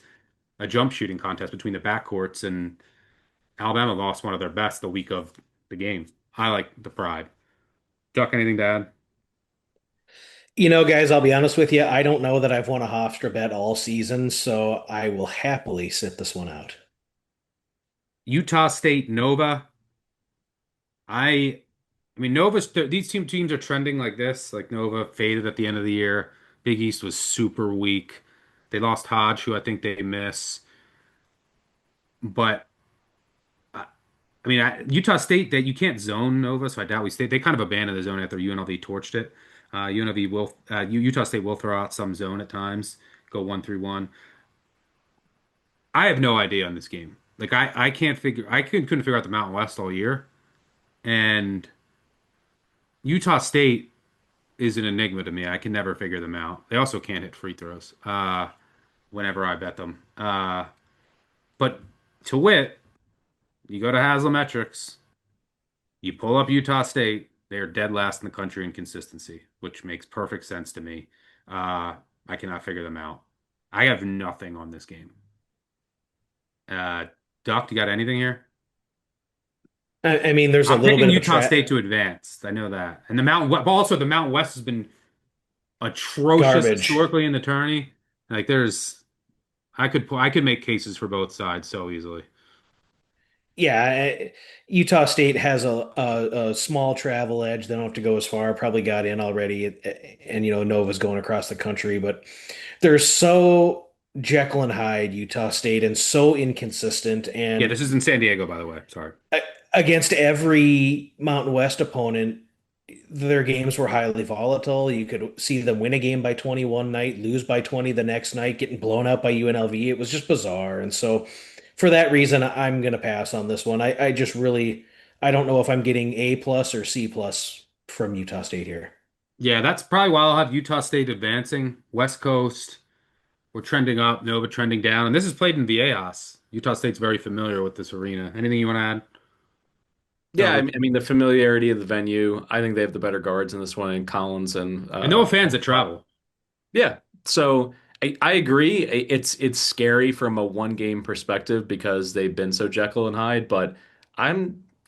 a jump shooting contest between the backcourts, and Alabama lost one of their best the week of the game. I like the pride. Duck, anything to add? Guys, I'll be honest with you. I don't know that I've won a Hofstra bet all season, so I will happily sit this one out. Utah State Nova. I mean these two teams are trending like this. Like Nova faded at the end of the year. Big East was super weak. They lost Hodge, who I think they miss. But Utah State that you can't zone Nova, so I doubt we stay. They kind of abandoned the zone after UNLV torched it. Utah State will throw out some zone at times, go 1-3-1. I have no idea on this game. Like I can't figure. Couldn't figure out the Mountain West all year, and Utah State is an enigma to me. I can never figure them out. They also can't hit free throws. Whenever I bet them. But to wit, you go to Haslametrics, you pull up Utah State, they're dead last in the country in consistency, which makes perfect sense to me. I cannot figure them out. I have nothing on this game. Duck, you got anything here? I mean, there's a I'm little picking bit of Utah State to advance. I know that. And the Mountain West, but also the Mountain West has been atrocious garbage. historically in the tourney. Like I could make cases for both sides so easily. Yeah, Utah State has a small travel edge. They don't have to go as far. Probably got in already, and Nova's going across the country, but they're so Jekyll and Hyde, Utah State, and so inconsistent. Yeah, And this is in San Diego, by the way. Sorry. against every Mountain West opponent, their games were highly volatile. You could see them win a game by 20 one night, lose by 20 the next night, getting blown out by UNLV. It was just bizarre. And so for that reason, I'm going to pass on this one. I just really, I don't know if I'm getting A plus or C plus from Utah State here. Yeah, that's probably why I'll have Utah State advancing. West Coast, we're trending up, Nova trending down. And this is played in Viejas. Utah State's very familiar with this arena. Anything you want to add? Yeah, I mean the familiarity of the venue. I think they have the better guards in this one in Collins and I know fans that travel. yeah. So I agree. It's scary from a one game perspective because they've been so Jekyll and Hyde. But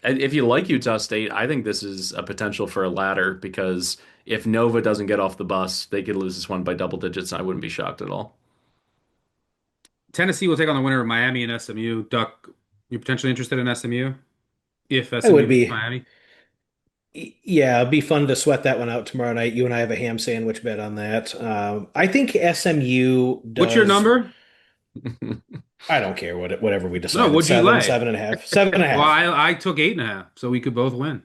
if you like Utah State, I think this is a potential for a ladder because if Nova doesn't get off the bus, they could lose this one by double digits. And I wouldn't be shocked at all. Tennessee will take on the winner of Miami and SMU. Duck, you potentially interested in SMU if I would SMU beats be. Miami? Yeah, it'd be fun to sweat that one out tomorrow night. You and I have a ham sandwich bet on that. I think SMU What's your does. number? I don't care whatever we No, decided. would you Seven, lay? 7.5, 7.5. Well, I took 8.5, so we could both win.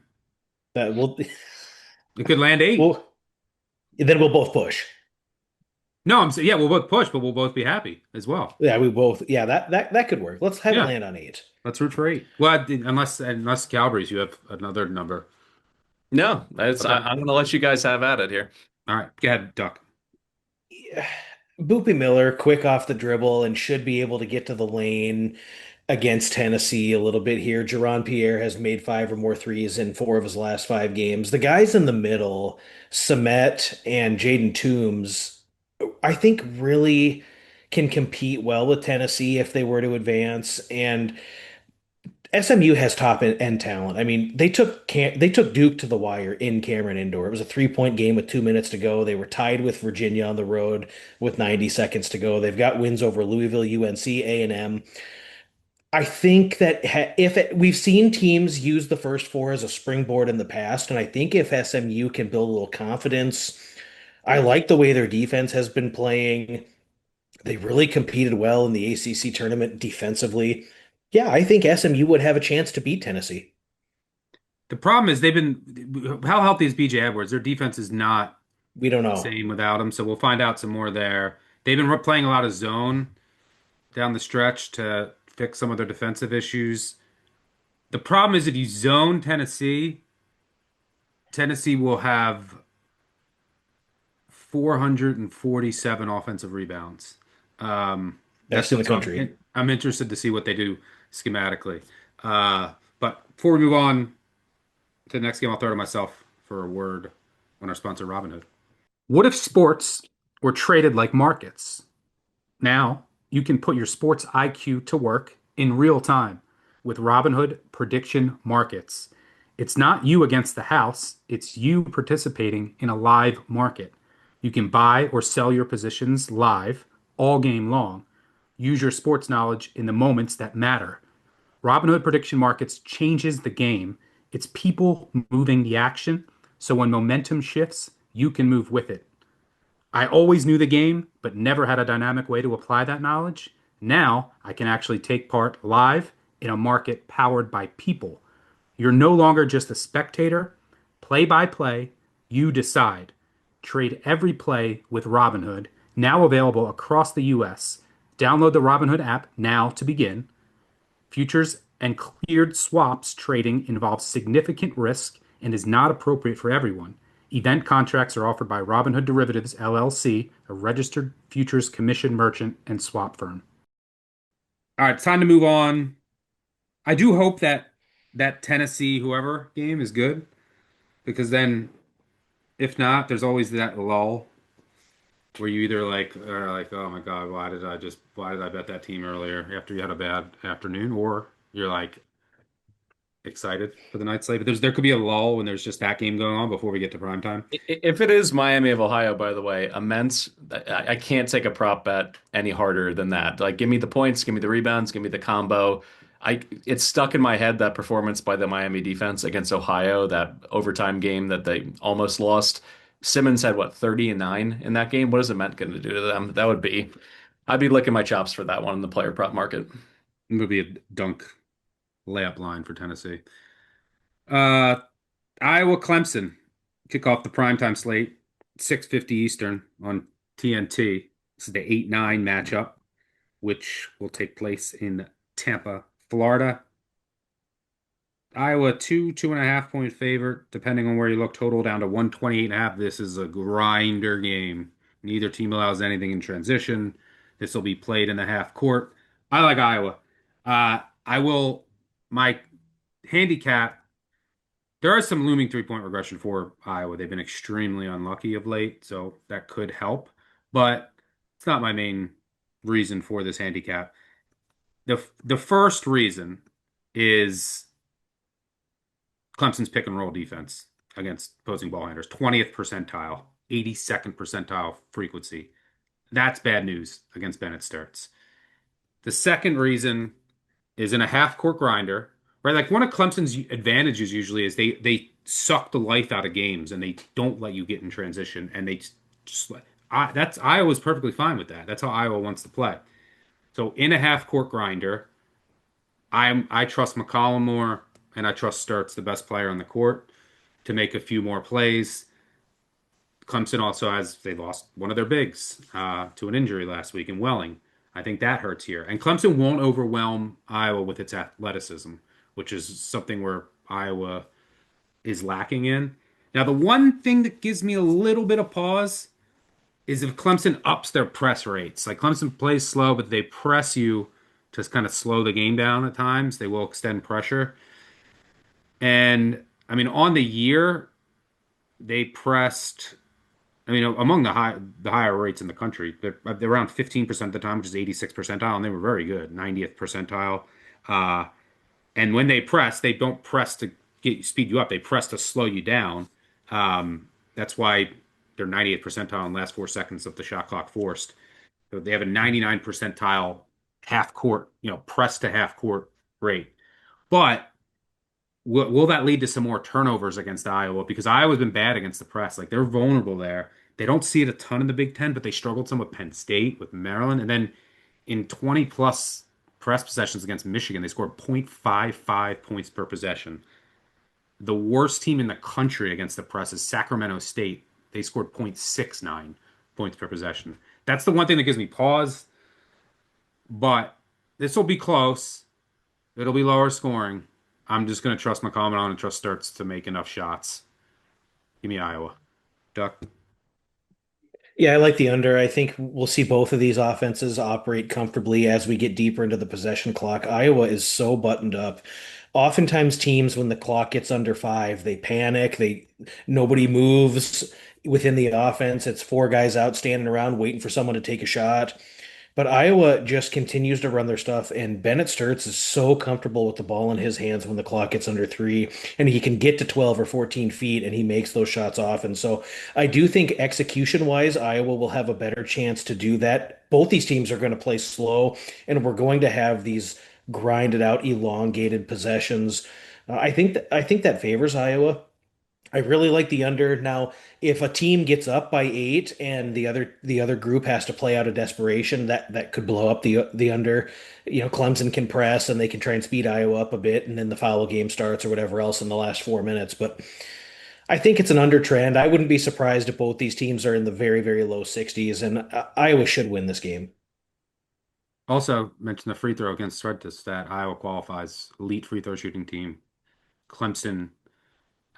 That will. It could land 8. Well, then we'll both push. No, I'm saying yeah, we'll both push, but we'll both be happy as well. Yeah, we both. Yeah, that could work. Let's have it Yeah, land on 8. let's root for 8. Well, unless Cowboys, you have another number. No, Okay. I'm going to let you guys have at it here. All right, go ahead, Duck. Yeah. Boopy Miller, quick off the dribble and should be able to get to the lane against Tennessee a little bit here. Jaron Pierre has made 5 or more threes in 4 of his last 5 games. The guys in the middle, Samet and Jaden Toombs, I think really can compete well with Tennessee if they were to advance. And SMU has top end talent. I mean, they took Duke to the wire in Cameron Indoor. It was a 3-point game with 2 minutes to go. They were tied with Virginia on the road with 90 seconds to go. They've got wins over Louisville, UNC, A&M. I think that we've seen teams use the first four as a springboard in the past, and I think if SMU can build a little confidence, I like the way their defense has been playing. They really competed well in the ACC tournament defensively. Yeah, I think SMU would have a chance to beat Tennessee. The problem is how healthy is BJ Edwards? Their defense is not We don't the know. same without him, so we'll find out some more there. They've been playing a lot of zone down the stretch to fix some of their defensive issues. The problem is if you zone Tennessee, Tennessee will have 447 offensive rebounds. That's Best in the what so country. I'm interested to see what they do schematically. But before we move on to the next game, I'll throw to myself for a word on our sponsor, Robinhood. What if sports were traded like markets? Now you can put your sports IQ to work in real time with Robinhood Prediction Markets. It's not you against the house, it's you participating in a live market. You can buy or sell your positions live all game long. Use your sports knowledge in the moments that matter. Robinhood Prediction Markets changes the game. It's people moving the action, so when momentum shifts, you can move with it. I always knew the game, but never had a dynamic way to apply that knowledge. Now I can actually take part live in a market powered by people. You're no longer just a spectator. Play by play, you decide. Trade every play with Robinhood, now available across the US. Download the Robinhood app now to begin. Futures and cleared swaps trading involves significant risk and is not appropriate for everyone. Event contracts are offered by Robinhood Derivatives LLC, a registered futures commission merchant and swap firm. All right, it's time to move on. I do hope that Tennessee whoever game is good because then if not, there's always that lull where you either like are like, oh my God, why did I bet that team earlier after you had a bad afternoon, or you're like excited for the night's slate. But there could be a lull when there's just that game going on before we get to prime time. If it is Miami of Ohio, by the way, immense. I can't take a prop bet any harder than that. Like, give me the points, give me the rebounds, give me the combo. It's stuck in my head that performance by the Miami defense against Ohio, that overtime game that they almost lost. Simmons had what, 30 and 9 in that game. What is it meant going to do to them? I'd be licking my chops for that one in the player prop market. It would be a dunk layup line for Tennessee. Uh, Iowa Clemson kick off the primetime slate, 6:50 Eastern on TNT. This is the 8-9 matchup, which will take place in Tampa, Florida. Iowa 2.5 point favorite, depending on where you look, total down to 128.5. This is a grinder game. Neither team allows anything in transition. This will be played in the half court. I like Iowa. I will, my handicap There is some looming 3-point regression for Iowa. They've been extremely unlucky of late, so that could help, but it's not my main reason for this handicap. The first reason is Clemson's pick and roll defense against opposing ball handlers, 20th percentile, 82nd percentile frequency. That's bad news against Bennett Sturts. The second reason is in a half court grinder, right? Like one of Clemson's advantages usually is they suck the life out of games and they don't let you get in transition and they just that's Iowa's perfectly fine with that. That's how Iowa wants to play. So in a half court grinder, I trust McCollum more and I trust Sturts, the best player on the court, to make a few more plays. Clemson also they lost one of their bigs to an injury last week in Welling. I think that hurts here. And Clemson won't overwhelm Iowa with its athleticism, which is something where Iowa is lacking in. Now, the one thing that gives me a little bit of pause is if Clemson ups their press rates. Like Clemson plays slow, but they press you to kind of slow the game down at times. They will extend pressure. And I mean, on the year, they pressed. I mean, among the higher rates in the country, they're around 15% of the time, which is 86th percentile, and they were very good, 90th percentile. Uh, and when they press, they don't press to speed you up; they press to slow you down. That's why they're 90th percentile in the last 4 seconds of the shot clock forced. So they have a 99 percentile half court, press to half court rate. But will that lead to some more turnovers against Iowa? Because Iowa's been bad against the press. Like they're vulnerable there. They don't see it a ton in the Big Ten, but they struggled some with Penn State, with Maryland. And then in 20 plus press possessions against Michigan, they scored 0.55 points per possession. The worst team in the country against the press is Sacramento State. They scored 0.69 points per possession. That's the one thing that gives me pause. But this will be close. It'll be lower scoring. I'm just going to trust McCollum and trust Sturts to make enough shots. Give me Iowa. Duck. Yeah, I like the under. I think we'll see both of these offenses operate comfortably as we get deeper into the possession clock. Iowa is so buttoned up. Oftentimes teams when the clock gets under 5, they panic. Nobody moves within the offense. It's four guys out standing around waiting for someone to take a shot. But Iowa just continues to run their stuff, and Bennett Sturts is so comfortable with the ball in his hands when the clock gets under 3, and he can get to 12 or 14 feet, and he makes those shots off. And so I do think execution-wise, Iowa will have a better chance to do that. Both these teams are going to play slow, and we're going to have these grinded out, elongated possessions. I think that favors Iowa. I really like the under. Now, if a team gets up by 8 and the other group has to play out of desperation, that could blow up the under. Clemson can press and they can try and speed Iowa up a bit, and then the foul game starts or whatever else in the last 4 minutes. But I think it's an under trend. I wouldn't be surprised if both these teams are in the very, very low 60s, and Iowa should win this game. Also, mention the free throw against Sturtis that Iowa qualifies elite free throw shooting team. Clemson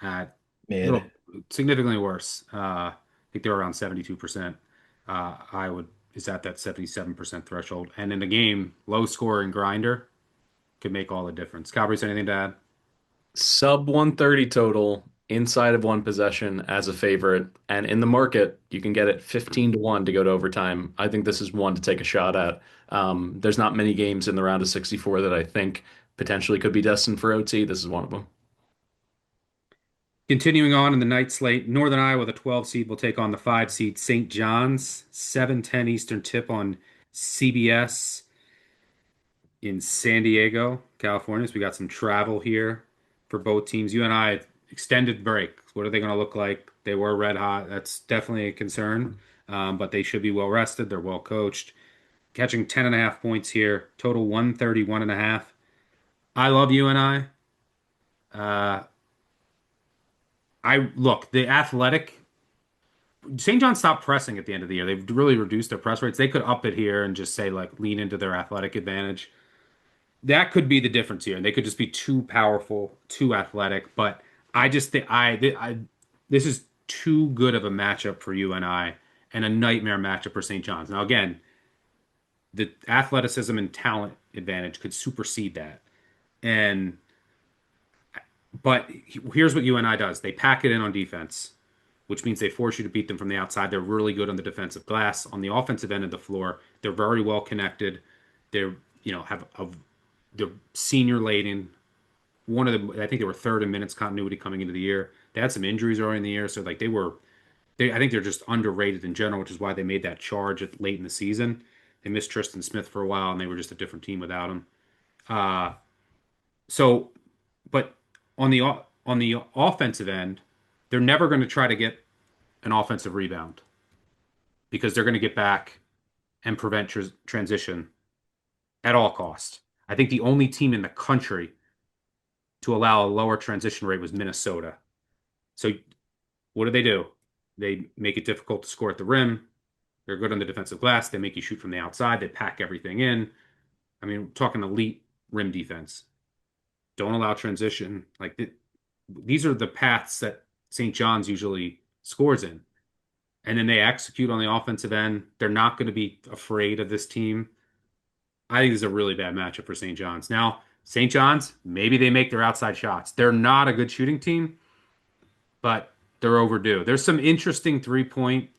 at little Mid. significantly worse. I think they're around 72%. Iowa is at that 77% threshold. And in the game, low scoring grinder could make all the difference. Cowboys, anything to add? Sub 130 total inside of one possession as a favorite. And in the market, you can get it 15 to 1 to go to overtime. I think this is one to take a shot at. There's not many games in the round of 64 that I think potentially could be destined for OT. This is one of them. Continuing on in the night slate, Northern Iowa, the 12 seed, will take on the 5 seed St. John's, 7:10 Eastern tip on CBS in San Diego, California. So we got some travel here for both teams. You and I, extended break. What are they going to look like? They were red hot. That's definitely a concern, but they should be well rested. They're well coached. Catching 10.5 points here, total 131.5. I love you and uh, I look, the athletic St. John stopped pressing at the end of the year. They've really reduced their press rates. They could up it here and just say like lean into their athletic advantage. That could be the difference here. And they could just be too powerful, too athletic. But I just think this is too good of a matchup for UNI and a nightmare matchup for St. John's. Now again, the athleticism and talent advantage could supersede that. And But here's what UNI does. They pack it in on defense, which means they force you to beat them from the outside. They're really good on the defensive glass. On the offensive end of the floor, they're very well connected. They're, they're senior laden. One of the, I think they were third in minutes continuity coming into the year. They had some injuries early in the year, so like I think they're just underrated in general, which is why they made that charge late in the season. They missed Tristan Smith for a while, and they were just a different team without him. Uh, so, but on the offensive end, they're never going to try to get an offensive rebound because they're going to get back and prevent transition at all costs. I think the only team in the country to allow a lower transition rate was Minnesota. So what do? They make it difficult to score at the rim. They're good on the defensive glass. They make you shoot from the outside. They pack everything in. I mean, we're talking elite rim defense. Don't allow transition. These are the paths that St. John's usually scores in. And then they execute on the offensive end. They're not going to be afraid of this team. I think this is a really bad matchup for St. John's. Now, St. John's, maybe they make their outside shots. They're not a good shooting team, but they're overdue. There's some interesting three-point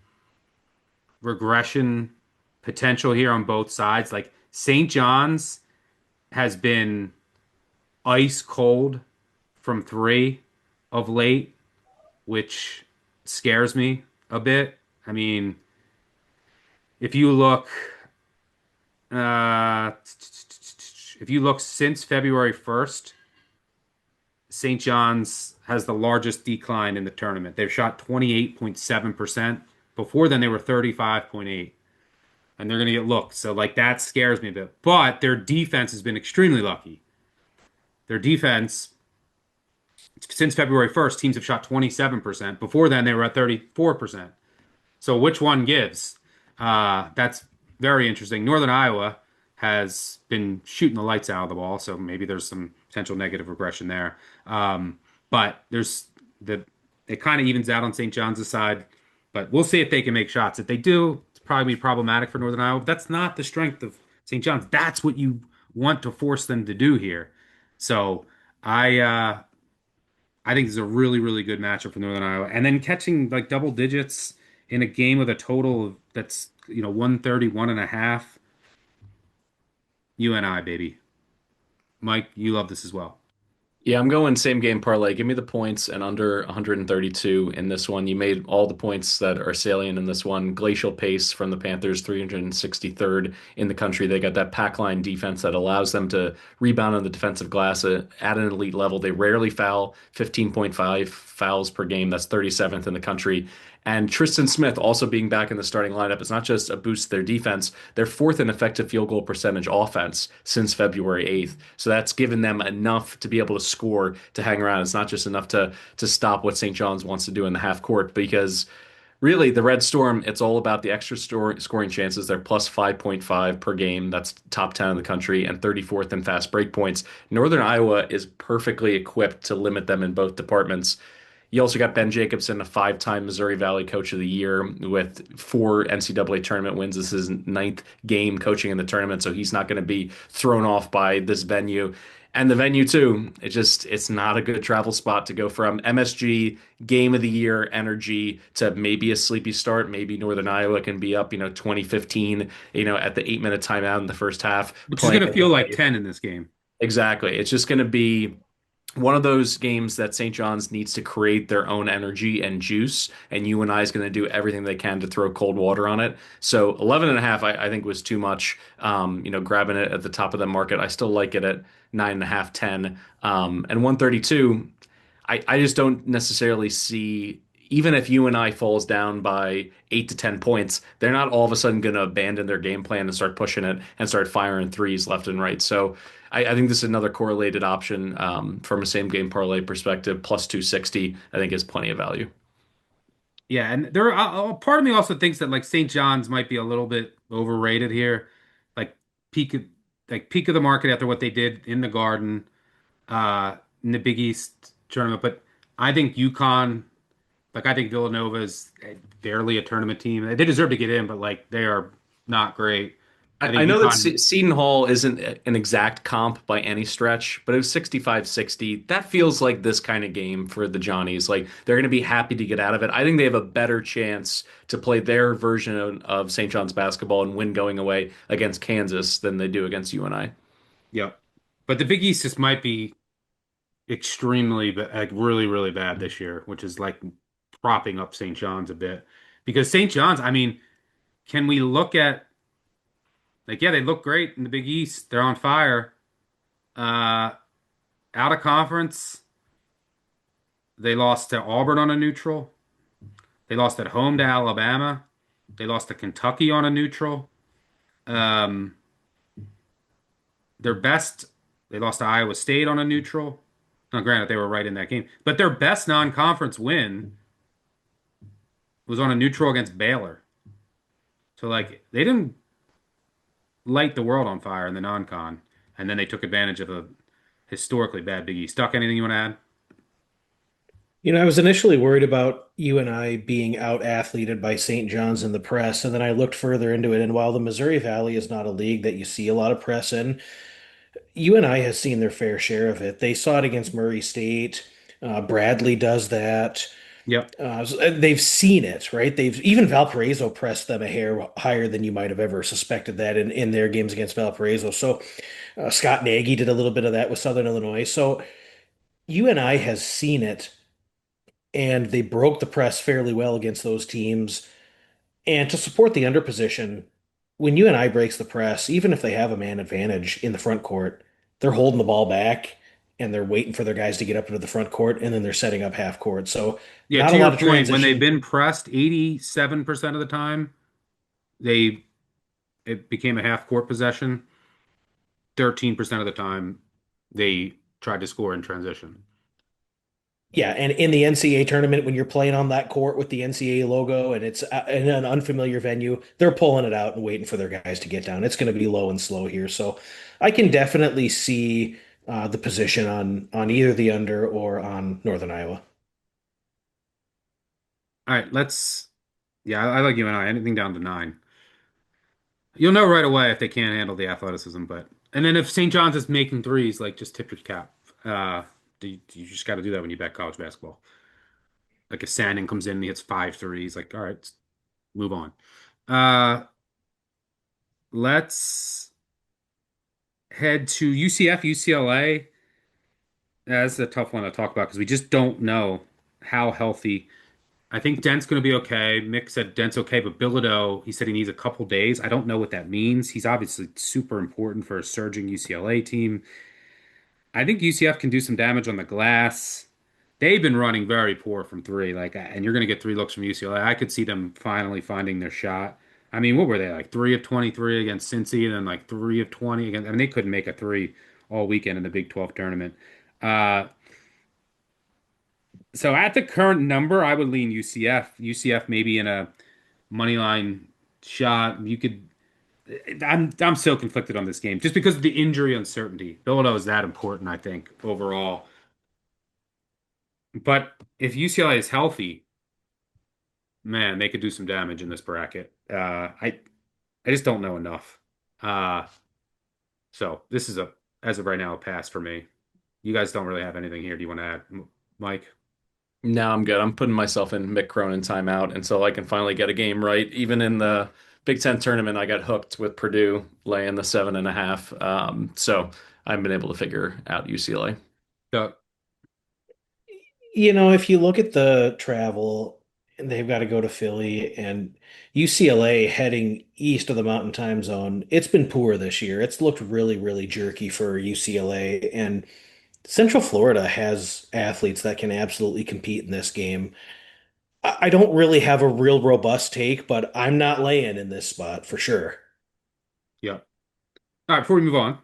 regression potential here on both sides. Like St. John's has been ice cold from three of late, which scares me a bit. I mean, if you look, uh, if you look since February 1st, St. John's has the largest decline in the tournament. They've shot 28.7%. Before then, they were 35.8. And they're going to get looked. So, like, that scares me a bit. But their defense has been extremely lucky. Their defense, since February 1st, teams have shot 27%. Before then, they were at 34%. So, which one gives? That's very interesting. Northern Iowa has been shooting the lights out of the ball, so maybe there's some potential negative regression there. But it kind of evens out on St. John's side. But we'll see if they can make shots. If they do, it's probably problematic for Northern Iowa. But that's not the strength of St. John's. That's what you want to force them to do here. So I think this is a really, really good matchup for Northern Iowa. And then catching like double digits in a game with a total that's 131 and a half. UNI, baby. Mike, you love this as well. Yeah, I'm going same game parlay. Give me the points and under 132 in this one. You made all the points that are salient in this one. Glacial pace from the Panthers, 363rd in the country. They got that pack line defense that allows them to rebound on the defensive glass at an elite level. They rarely foul, 15.5 fouls per game. That's 37th in the country. And Tristan Smith also being back in the starting lineup, it's not just a boost to their defense. They're fourth in effective field goal percentage offense since February 8th. So that's given them enough to be able to score, to hang around. It's not just enough to stop what St. John's wants to do in the half court, because really the Red Storm, it's all about the extra scoring chances. They're plus 5.5 per game. That's top 10 in the country and 34th in fast break points. Northern Iowa is perfectly equipped to limit them in both departments. You also got Ben Jacobson, a five-time Missouri Valley Coach of the Year with 4 NCAA tournament wins. This is his ninth game coaching in the tournament, so he's not going to be thrown off by this venue. And the venue, too, it's not a good travel spot to go from MSG Game of the Year energy to maybe a sleepy start. Maybe Northern Iowa can be up, 2015, at the 8-minute timeout in the first half. Which is going to feel like 10 in this game. Exactly. It's just going to be one of those games that St. John's needs to create their own energy and juice, and UNI is going to do everything they can to throw cold water on it. So 11 and a half, I think was too much, grabbing it at the top of the market. I still like it at 9.5, 10. And 132, I just don't necessarily see, even if UNI falls down by 8 to 10 points, they're not all of a sudden going to abandon their game plan and start pushing it and start firing threes left and right. So I think this is another correlated option from a same game parlay perspective. Plus 260, I think is plenty of value. Yeah, and there part of me also thinks that like St. John's might be a little bit overrated here. Like peak of, peak of the market after what they did in the Garden, in the Big East tournament. But I think UConn, I think Villanova is barely a tournament team. They deserve to get in, but like they are not great. I I think know that UConn. Seton Hall isn't an exact comp by any stretch, but it was 65-60. That feels like this kind of game for the Johnnies. Like they're going to be happy to get out of it. I think they have a better chance to play their version of St. John's basketball and win going away against Kansas than they do against UNI. Yep. But the Big East just might be extremely, like really, really bad this year, which is like propping up St. John's a bit. Because St. John's, I mean, can we look at like, yeah, they look great in the Big East. They're on fire. Uh, Out of conference, they lost to Auburn on a neutral. They lost at home to Alabama. They lost to Kentucky on a neutral. Um, their best, they lost to Iowa State on a neutral. Now, granted, they were right in that game, but their best non-conference win was on a neutral against Baylor. So, like, they didn't light the world on fire in the non-con, and then they took advantage of a historically bad Big East. Stuck, anything you want to add? I was initially worried about UNI being out athleted by St. John's in the press, and then I looked further into it. And while the Missouri Valley is not a league that you see a lot of press in, UNI has seen their fair share of it. They saw it against Murray State. Bradley does that. Yep. They've seen it, right? They've even Valparaiso pressed them a hair higher than you might have ever suspected that in their games against Valparaiso. So Scott Nagy did a little bit of that with Southern Illinois. So UNI has seen it, and they broke the press fairly well against those teams. And to support the under position, when UNI breaks the press, even if they have a man advantage in the front court, they're holding the ball back and they're waiting for their guys to get up into the front court, and then they're setting up half court. So Yeah, not to a lot your of point, when they've transition. been pressed 87% of the time, they it became a half court possession. 13% of the time, they tried to score in transition. Yeah, and in the NCAA tournament, when you're playing on that court with the NCAA logo and it's in an unfamiliar venue, they're pulling it out and waiting for their guys to get down. It's going to be low and slow here, so I can definitely see the position on either the under or on Northern Iowa. All right, let's. Yeah, I like you and I. Anything down to 9. You'll know right away if they can't handle the athleticism, but and then if St. John's is making threes, like just tip your cap. Uh, you just got to do that when you bet college basketball. Like if Sandin comes in and he hits 5 threes, like all right, move on. Uh, let's head to UCF, UCLA. That's a tough one to talk about because we just don't know how healthy. I think Dent's going to be okay. Mick said Dent's okay, but Bilodeau, he said he needs a couple days. I don't know what that means. He's obviously super important for a surging UCLA team. I think UCF can do some damage on the glass. They've been running very poor from three, like, and you're going to get 3 looks from UCLA. I could see them finally finding their shot. I mean, what were they like 3 of 23 against Cincy, and then like 3 of 20 against? I mean, they couldn't make a three all weekend in the Big 12 tournament. Uh, so at the current number, I would lean UCF. UCF maybe in a money line shot. You could. I'm so conflicted on this game just because of the injury uncertainty. Villanova is that important, I think, overall. But if UCLA is healthy, man, they could do some damage in this bracket. I just don't know enough. Uh, so this is a as of right now a pass for me. You guys don't really have anything here. Do you want to add, Mike? No, I'm good. I'm putting myself in Mick Cronin timeout until I can finally get a game right. Even in the Big Ten tournament, I got hooked with Purdue laying the 7.5. So I've been able to figure out UCLA. So, If you look at the travel, and they've got to go to Philly and UCLA heading east of the Mountain Time Zone, it's been poor this year. It's looked really, really jerky for UCLA, and Central Florida has athletes that can absolutely compete in this game. I don't really have a real robust take, but I'm not laying in this spot for sure. yeah. All right, before we move on,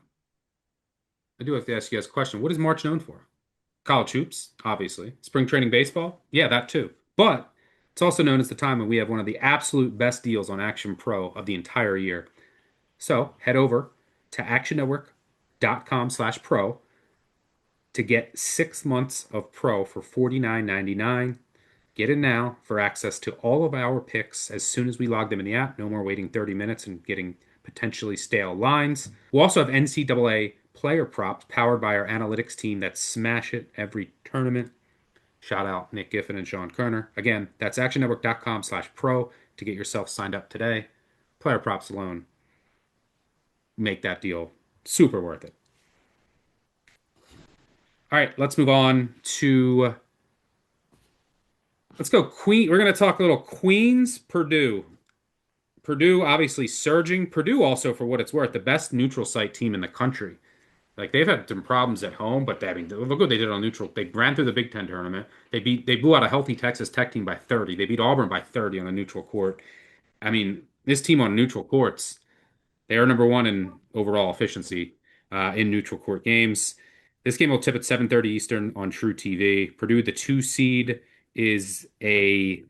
I do have to ask you guys a question. What is March known for? College hoops, obviously. Spring training baseball? Yeah, that too. But it's also known as the time when we have one of the absolute best deals on Action Pro of the entire year. So head over to actionnetwork.com/pro to get 6 months of Pro for $49.99. Get it now for access to all of our picks as soon as we log them in the app. No more waiting 30 minutes and getting potentially stale lines. We'll also have NCAA player props powered by our analytics team that smash it every tournament. Shout out Nick Giffen and Sean Kerner. Again, that's actionnetwork.com/pro to get yourself signed up today. Player props alone make that deal super worth it. All right, let's move on to let's go Queen. We're going to talk a little Queens, Purdue. Purdue obviously surging. Purdue also, for what it's worth, the best neutral site team in the country. Like they've had some problems at home, but I mean, look what they did on neutral. They ran through the Big Ten tournament. They blew out a healthy Texas Tech team by 30. They beat Auburn by 30 on a neutral court. I mean, this team on neutral courts, they are number one in overall efficiency in neutral court games. This game will tip at 7:30 Eastern on True TV. Purdue, the 2 seed, is a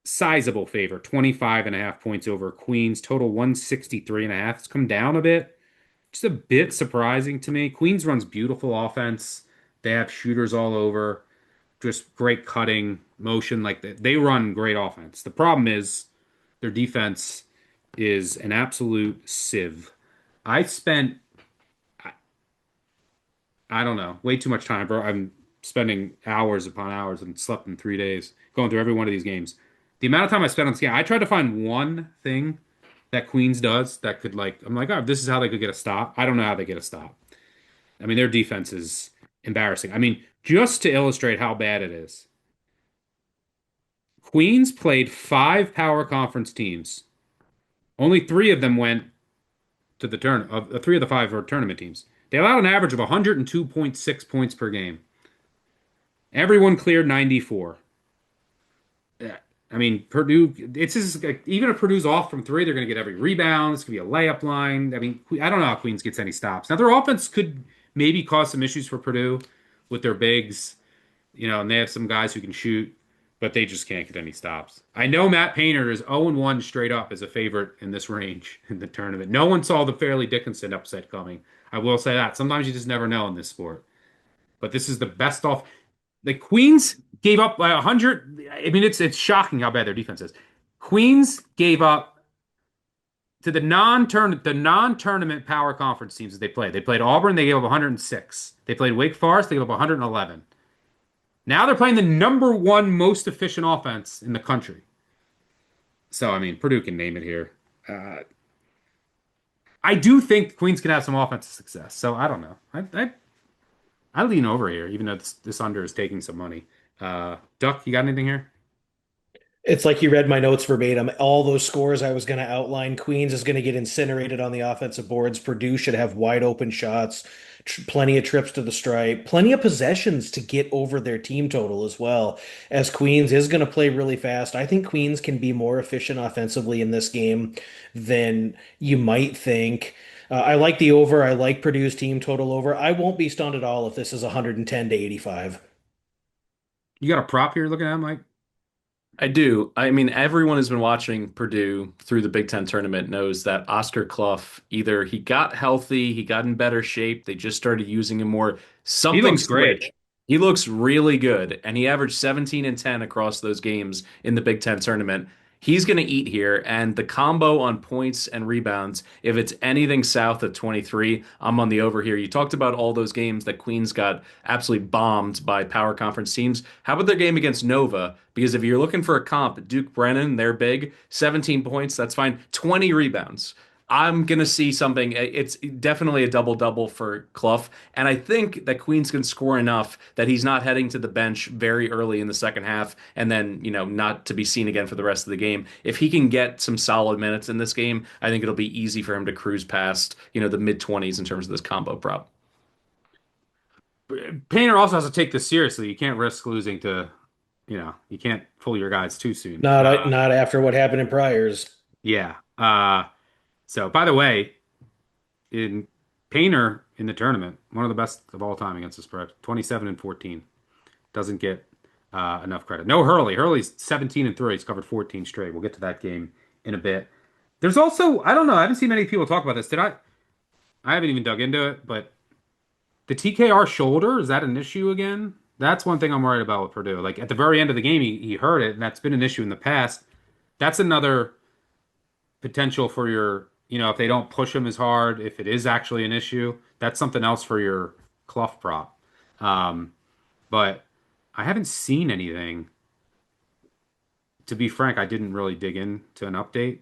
sizable favor, 25.5 points over Queens. Total 163.5. It's come down a bit. Just a bit surprising to me. Queens runs beautiful offense. They have shooters all over. Just great cutting motion. Like they run great offense. The problem is their defense is an absolute sieve. I spent, I don't know, way too much time, bro. I'm spending hours upon hours and slept in 3 days going through every one of these games. The amount of time I spent on this game, I tried to find one thing that Queens does that could I'm like, oh, this is how they could get a stop. I don't know how they get a stop. I mean, their defense is embarrassing. I mean, just to illustrate how bad it is, Queens played 5 power conference teams. Only 3 of them went to the turn. Of 3 of the 5 were tournament teams. They allowed an average of 102.6 points per game. Everyone cleared 94. I mean, Purdue, it's just like, even if Purdue's off from 3, they're going to get every rebound. It's going to be a layup line. I mean, I don't know how Queens gets any stops. Now, their offense could maybe cause some issues for Purdue with their bigs, and they have some guys who can shoot, but they just can't get any stops. I know Matt Painter is 0-1 straight up as a favorite in this range in the tournament. No one saw the Fairleigh Dickinson upset coming. I will say that. Sometimes you just never know in this sport. But this is the best off. The Queens gave up 100. I mean, it's shocking how bad their defense is. Queens gave up to the non-tournament power conference teams that they played. They played Auburn, they gave up 106. They played Wake Forest, they gave up 111. Now they're playing the number 1 most efficient offense in the country. So, I mean, Purdue can name it here. I do think Queens can have some offensive success. So, I don't know. I lean over here, even though this under is taking some money. Duck, you got anything here? It's like you read my notes verbatim. All those scores I was going to outline. Queens is going to get incinerated on the offensive boards. Purdue should have wide open shots, plenty of trips to the stripe, plenty of possessions to get over their team total as well, as Queens is going to play really fast. I think Queens can be more efficient offensively in this game than you might think. I like the over. I like Purdue's team total over. I won't be stunned at all if this is 110 to 85. You got a prop here looking at, Mike? I do. I mean, everyone who's been watching Purdue through the Big Ten tournament knows that Oscar Clough, either he got healthy, he got in better shape, they just started using him more. He Something looks great. switched. He looks really good, and he averaged 17 and 10 across those games in the Big Ten tournament. He's going to eat here, and the combo on points and rebounds, if it's anything south of 23, I'm on the over here. You talked about all those games that Queens got absolutely bombed by power conference teams. How about their game against Nova? Because if you're looking for a comp, Duke Brennan, they're big, 17 points, that's fine, 20 rebounds. I'm going to see something. It's definitely a double-double for Clough. And I think that Queens can score enough that he's not heading to the bench very early in the second half and then, not to be seen again for the rest of the game. If he can get some solid minutes in this game, I think it'll be easy for him to cruise past, the mid-20s in terms of this combo prop. Painter also has to take this seriously. You can't risk losing to, you can't pull your guys too soon. Not after what happened in Priors. Yeah. So, by the way, in Painter in the tournament, one of the best of all time against the spread, 27 and 14. Doesn't get enough credit. No Hurley. Hurley's 17 and 3. He's covered 14 straight. We'll get to that game in a bit. There's also, I don't know, I haven't seen many people talk about this. Did I? I haven't even dug into it, but the TKR shoulder, is that an issue again? That's one thing I'm worried about with Purdue. Like at the very end of the game, he hurt it, and that's been an issue in the past. That's another potential for your if they don't push him as hard, if it is actually an issue, that's something else for your Clough prop. Um, but I haven't seen anything. To be frank, I didn't really dig into an update.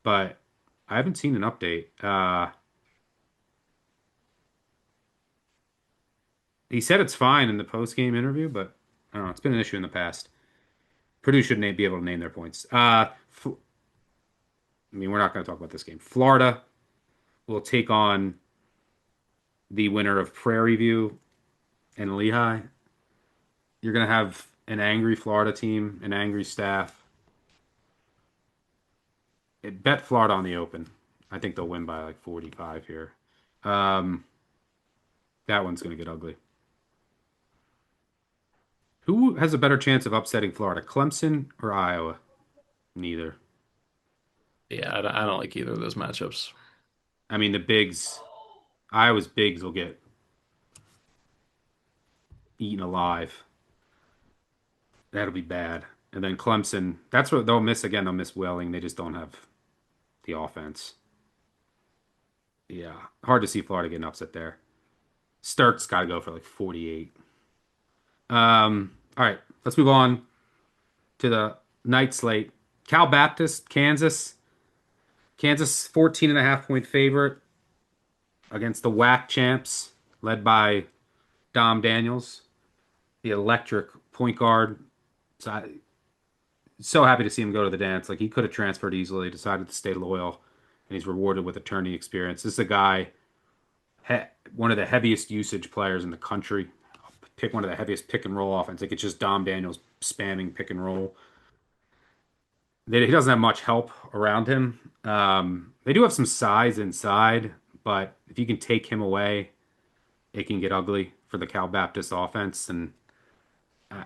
But I haven't seen an update. He said it's fine in the post game interview, but I don't know. It's been an issue in the past. Purdue should be able to name their points. I mean, we're not going to talk about this game. Florida will take on the winner of Prairie View and Lehigh. You're going to have an angry Florida team, an angry staff. Bet Florida on the open. I think they'll win by like 45 here. Um, that one's going to get ugly. Who has a better chance of upsetting Florida, Clemson or Iowa? Neither. Yeah, I don't like either of those matchups. I mean, the bigs, Iowa's bigs will get eaten alive. That'll be bad. And then Clemson, that's what they'll miss again. They'll miss Welling. They just don't have the offense. Yeah, hard to see Florida getting upset there. Stark's got to go for like 48. All right, let's move on to the night slate. Cal Baptist, Kansas. Kansas 14 and a half point favorite against the WAC champs, led by Dom Daniels, the electric point guard. So happy to see him go to the dance. Like he could have transferred easily, decided to stay loyal, and he's rewarded with a tourney experience. This is a guy, one of the heaviest usage players in the country. Pick one of the heaviest pick and roll offense. Like it's just Dom Daniels spamming pick and roll. He doesn't have much help around him. They do have some size inside, but if you can take him away, it can get ugly for the Cal Baptist offense. And I,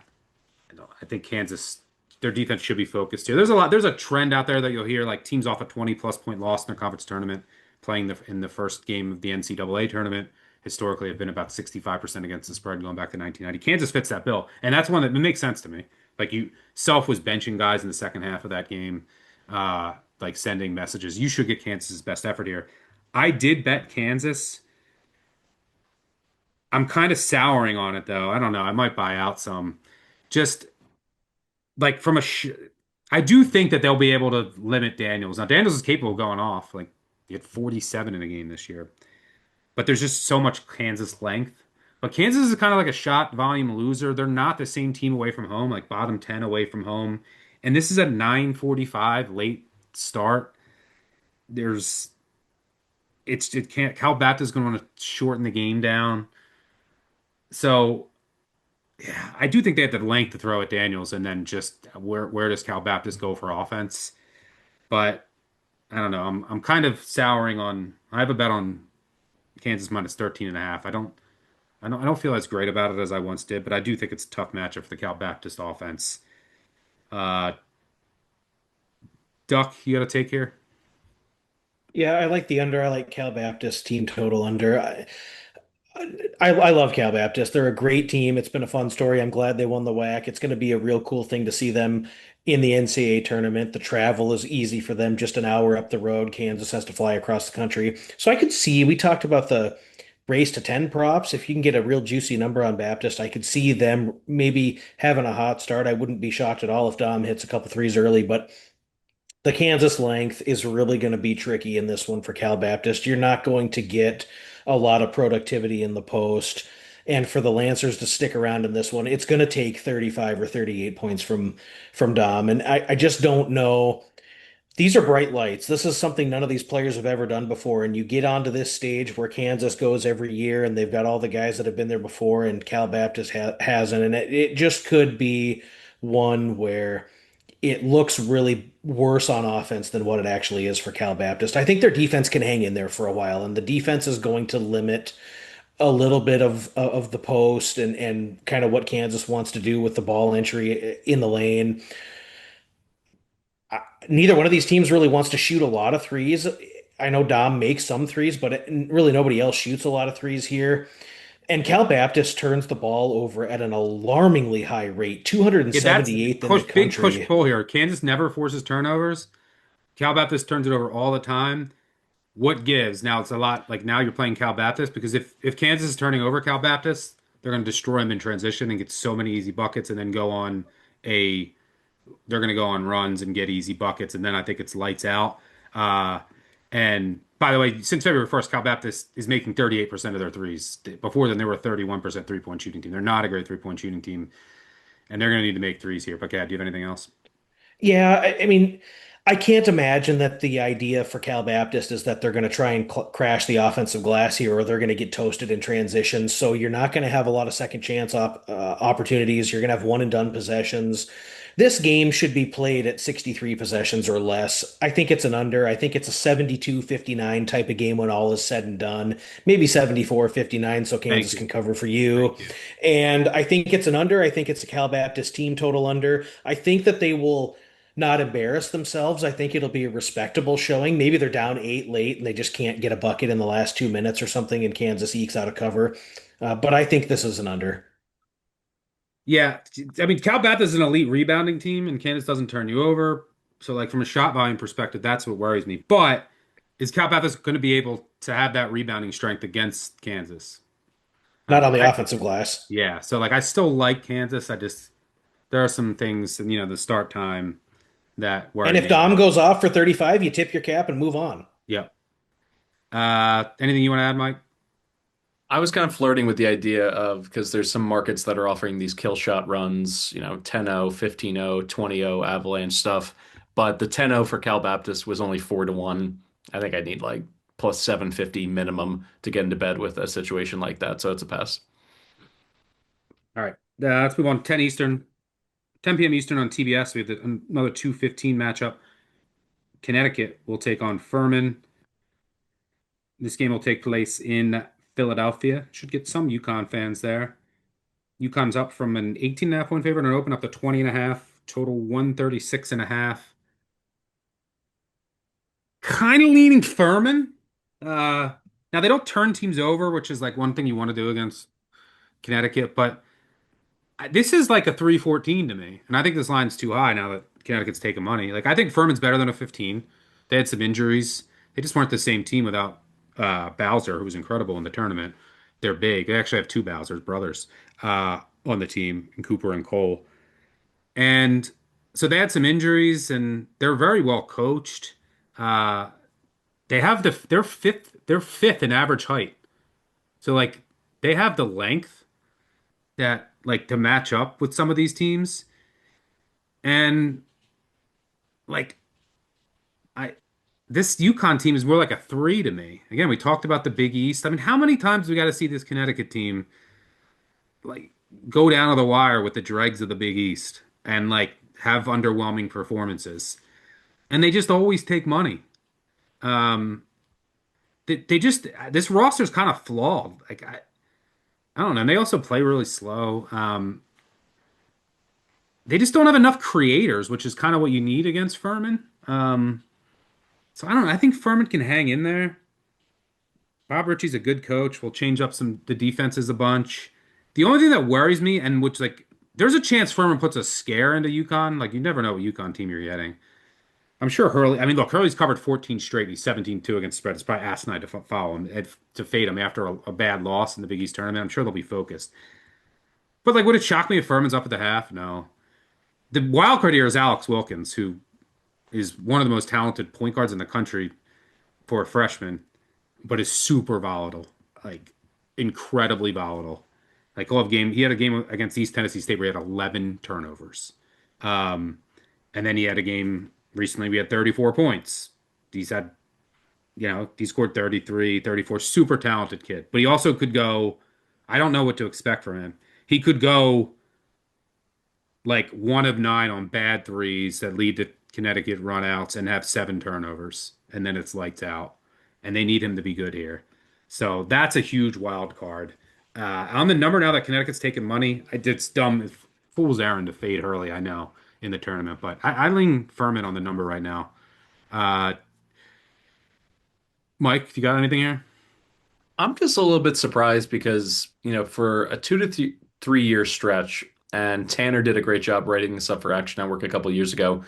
I think Kansas, their defense should be focused here. There's a trend out there that you'll hear like teams off a 20 plus point loss in their conference tournament playing in the first game of the NCAA tournament. Historically, have been about 65% against the spread going back to 1990. Kansas fits that bill, and that's one that makes sense to me. Like Self was benching guys in the second half of that game, like sending messages. You should get Kansas's best effort here. I did bet Kansas. I'm kind of souring on it though. I don't know. I might buy out some. Just like I do think that they'll be able to limit Daniels. Now Daniels is capable of going off. Like he had 47 in a game this year, but there's just so much Kansas length. But Kansas is kind of like a shot volume loser. They're not the same team away from home, like bottom 10 away from home. And this is a 9:45 late start. There's it can't Cal Baptist is going to want to shorten the game down. So yeah, I do think they have the length to throw at Daniels, and then just where does Cal Baptist go for offense? But I don't know. I'm kind of souring on. I have a bet on Kansas minus 13 and a half. I don't feel as great about it as I once did, but I do think it's a tough matchup for the Cal Baptist offense. Uh, Duck, you got to take here. Yeah, I like the under. I like Cal Baptist team total under. I love Cal Baptist. They're a great team. It's been a fun story. I'm glad they won the WAC. It's going to be a real cool thing to see them in the NCAA tournament. The travel is easy for them, just an hour up the road. Kansas has to fly across the country. So I could see, we talked about the race to 10 props. If you can get a real juicy number on Baptist, I could see them maybe having a hot start. I wouldn't be shocked at all if Dom hits a couple threes early, but the Kansas length is really going to be tricky in this one for Cal Baptist. You're not going to get a lot of productivity in the post. And for the Lancers to stick around in this one, it's going to take 35 or 38 points from Dom. And I just don't know. These are bright lights. This is something none of these players have ever done before. And you get onto this stage where Kansas goes every year and they've got all the guys that have been there before and Cal Baptist hasn't. And it just could be one where it looks really worse on offense than what it actually is for Cal Baptist. I think their defense can hang in there for a while, and the defense is going to limit a little bit of the post and kind of what Kansas wants to do with the ball entry in the lane. Neither one of these teams really wants to shoot a lot of threes. I know Dom makes some threes, but really nobody else shoots a lot of threes here. And Cal Baptist turns the ball over at an alarmingly high rate, Yeah, that's 278th in the big push country. pull here. Kansas never forces turnovers, Cal Baptist turns it over all the time. What gives? Now it's a lot like now you're playing Cal Baptist because if Kansas is turning over Cal Baptist, they're going to destroy them in transition and get so many easy buckets and then go on a they're going to go on runs and get easy buckets and then I think it's lights out. Uh, and by the way, since February 1st, Cal Baptist is making 38% of their threes. Before then, they were a 31% three-point shooting team. They're not a great three-point shooting team, and they're going to need to make threes here. But, yeah, do you have anything else? Yeah, I mean, I can't imagine that the idea for Cal Baptist is that they're going to try and crash the offensive glass here, or they're going to get toasted in transition. So you're not going to have a lot of second chance opportunities. You're going to have one and done possessions. This game should be played at 63 possessions or less. I think it's an under. I think it's a 72-59 type of game when all is said and done. Maybe 74-59 so Thank Kansas you. can cover for you. Thank you. And I think it's an under. I think it's a Cal Baptist team total under. I think that they will not embarrass themselves. I think it'll be a respectable showing. Maybe they're down eight late and they just can't get a bucket in the last 2 minutes or something, and Kansas ekes out a cover. But I think this is an under. Yeah, I mean, Cal Baptist is an elite rebounding team, and Kansas doesn't turn you over. So, like, from a shot volume perspective, that's what worries me. But is Cal Baptist going to be able to have that rebounding strength against Kansas? Not on the I offensive glass. Yeah, so like I still like Kansas. I just there are some things, the start time that worry And if me. Dom goes off for 35, you tip your cap and move on. Yep. Anything you want to add, Mike? I was kind of flirting with the idea of because there's some markets that are offering these kill shot runs, 10-0, 15-0, 20-0 Avalanche stuff. But the 10-0 for Cal Baptist was only 4-1. I think I need like plus 750 minimum to get into bed with a situation like that. So it's a pass. All right. Let's move on. 10 Eastern, 10 p.m. Eastern on TBS. We have another 2:15 matchup. Connecticut will take on Furman. This game will take place in Philadelphia. Should get some UConn fans there. UConn's up from an 18.5 point favorite and open up to 20.5. Total 136.5. Kind of leaning Furman. Now they don't turn teams over, which is like one thing you want to do against Connecticut, but this is like a 314 to me. And I think this line's too high now that Connecticut's taking money. Like I think Furman's better than a 15. They had some injuries. They just weren't the same team without Bowser, who was incredible in the tournament. They're big. They actually have two Bowser's brothers on the team, in Cooper and Cole. And so they had some injuries and they're very well coached. Uh, they have they're fifth in average height. So like they have the length that like to match up with some of these teams. And like I this UConn team is more like a three to me. Again, we talked about the Big East. I mean, how many times we got to see this Connecticut team like go down to the wire with the dregs of the Big East and like have underwhelming performances? And they just always take money. Um, they just this roster's kind of flawed. Like I don't know. And they also play really slow. They just don't have enough creators, which is kind of what you need against Furman. So I don't know. I think Furman can hang in there. Bob Ritchie's a good coach. We'll change up the defenses a bunch. The only thing that worries me, and which like there's a chance Furman puts a scare into UConn. Like you never know what UConn team you're getting. I'm sure Hurley. I mean, look, Hurley's covered 14 straight. He's 17-2 against spread. It's probably asinine to follow him to fade him after a bad loss in the Big East tournament. I'm sure they'll be focused. But like, would it shock me if Furman's up at the half? No. The wild card here is Alex Wilkins, who is one of the most talented point guards in the country for a freshman, but is super volatile, like incredibly volatile. Like he had a game against East Tennessee State where he had 11 turnovers. Um, and then he had a game recently, we had 34 points. He's had, he scored 33, 34, super talented kid. But he also could go, I don't know what to expect from him. He could go like 1 of 9 on bad threes that lead to Connecticut runouts and have 7 turnovers. And then it's lights out. And they need him to be good here. So that's a huge wild card. On the number now that Connecticut's taking money, it's dumb. It's fool's errand to fade Hurley, I know, in the tournament. But I lean Furman on the number right now. Uh, Mike, you got anything here? I'm just a little bit surprised because, for a 2 to 3 year stretch, and Tanner did a great job writing this up for Action Network a couple years ago.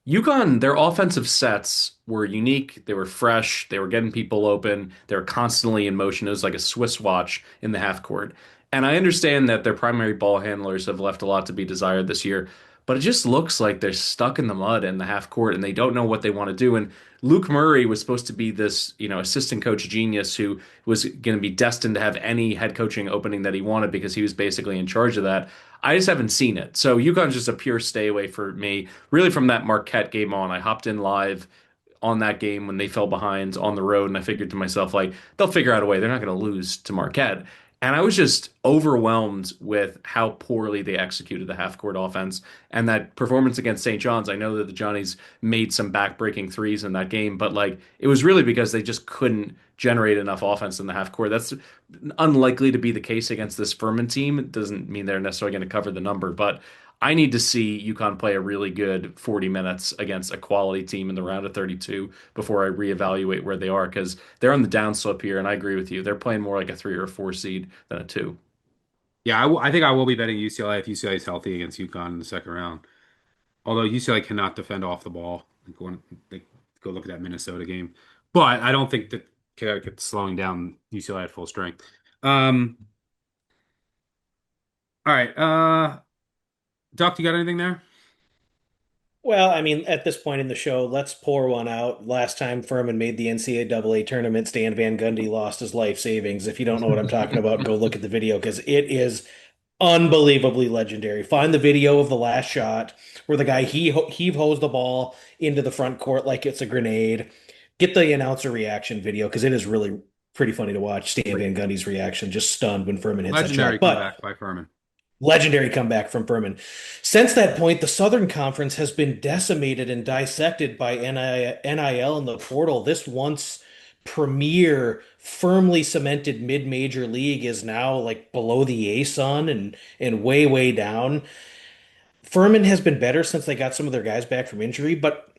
UConn, their offensive sets were unique. They were fresh. They were getting people open. They were constantly in motion. It was like a Swiss watch in the half court. And I understand that their primary ball handlers have left a lot to be desired this year, but it just looks like they're stuck in the mud in the half court and they don't know what they want to do. And Luke Murray was supposed to be this, assistant coach genius who was going to be destined to have any head coaching opening that he wanted because he was basically in charge of that. I just haven't seen it. So UConn's just a pure stay away for me. Really, from that Marquette game on, I hopped in live on that game when they fell behind on the road, and I figured to myself, like, they'll figure out a way. They're not going to lose to Marquette. And I was just overwhelmed with how poorly they executed the half court offense and that performance against St. John's. I know that the Johnnies made some back-breaking threes in that game, but like it was really because they just couldn't generate enough offense in the half court. That's unlikely to be the case against this Furman team. It doesn't mean they're necessarily going to cover the number, but I need to see UConn play a really good 40 minutes against a quality team in the round of 32 before I reevaluate where they are because they're on the downslope here, and I agree with you. They're playing more like a 3 or 4 seed than a two. Yeah, I think I will be betting UCLA if UCLA is healthy against UConn in the second round. Although UCLA cannot defend off the ball. Like, go look at that Minnesota game. But I don't think that Connecticut's slowing down UCLA at full strength. Um, all right. Duck, you got anything there? Well, I mean, at this point in the show, let's pour one out. Last time Furman made the NCAA tournament, Stan Van Gundy lost his life savings. If you don't know what I'm talking about, go look at the video because it is unbelievably legendary. Find the video of the last shot where the guy heave hosed the ball into the front court like it's a grenade. Get the announcer reaction video because it is really pretty funny to watch. Stan Van Gundy's reaction, just stunned when Furman hits that Legendary shot. But comeback by Furman. legendary comeback from Furman. Since that point, the Southern Conference has been decimated and dissected by NIL and the portal. This once premier, firmly cemented mid-major league is now like below the ASUN and way, way down. Furman has been better since they got some of their guys back from injury, but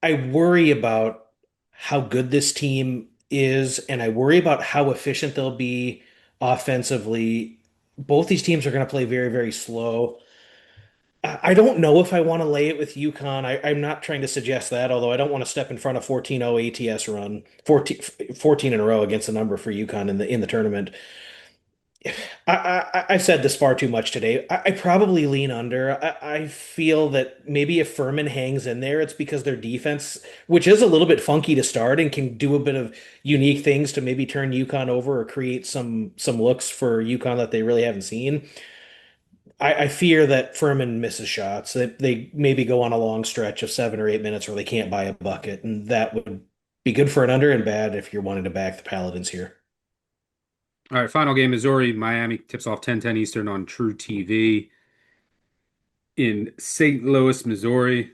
I worry about how good this team is, and I worry about how efficient they'll be offensively. Both these teams are going to play very, very slow. I don't know if I want to lay it with UConn. I'm not trying to suggest that, although I don't want to step in front of 14-0 ATS run, 14 in a row against the number for UConn in the tournament. I've said this far too much today. I probably lean under. I feel that maybe if Furman hangs in there, it's because their defense, which is a little bit funky to start and can do a bit of unique things to maybe turn UConn over or create some looks for UConn that they really haven't seen. I fear that Furman misses shots. That they maybe go on a long stretch of 7 or 8 minutes where they can't buy a bucket, and that would be good for an under and bad if you're wanting to back the Paladins here. All right, final game, Missouri, Miami tips off 10:10 Eastern on True TV in St. Louis, Missouri.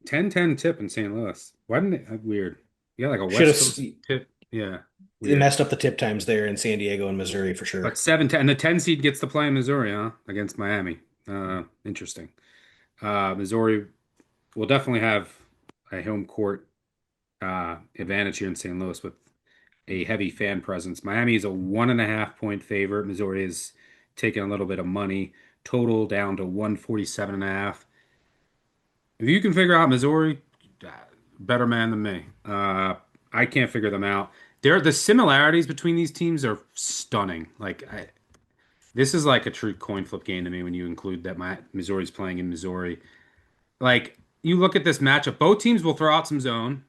10:10 tip in St. Louis. Why didn't it? Weird. You got like a Should West have Coast tip. Yeah, They weird. messed up the tip times there in San Diego and Missouri for But sure. 7:10, and the 10 seed gets to play in Missouri, huh? Against Miami. Interesting. Missouri will definitely have a home court advantage here in St. Louis with a heavy fan presence. Miami is a 1.5 point favorite. Missouri is taking a little bit of money. Total down to 147.5. If you can figure out Missouri, better man than me. I can't figure them out. The similarities between these teams are stunning. This is like a true coin flip game to me when you include that Missouri's playing in Missouri. Like you look at this matchup, both teams will throw out some zone.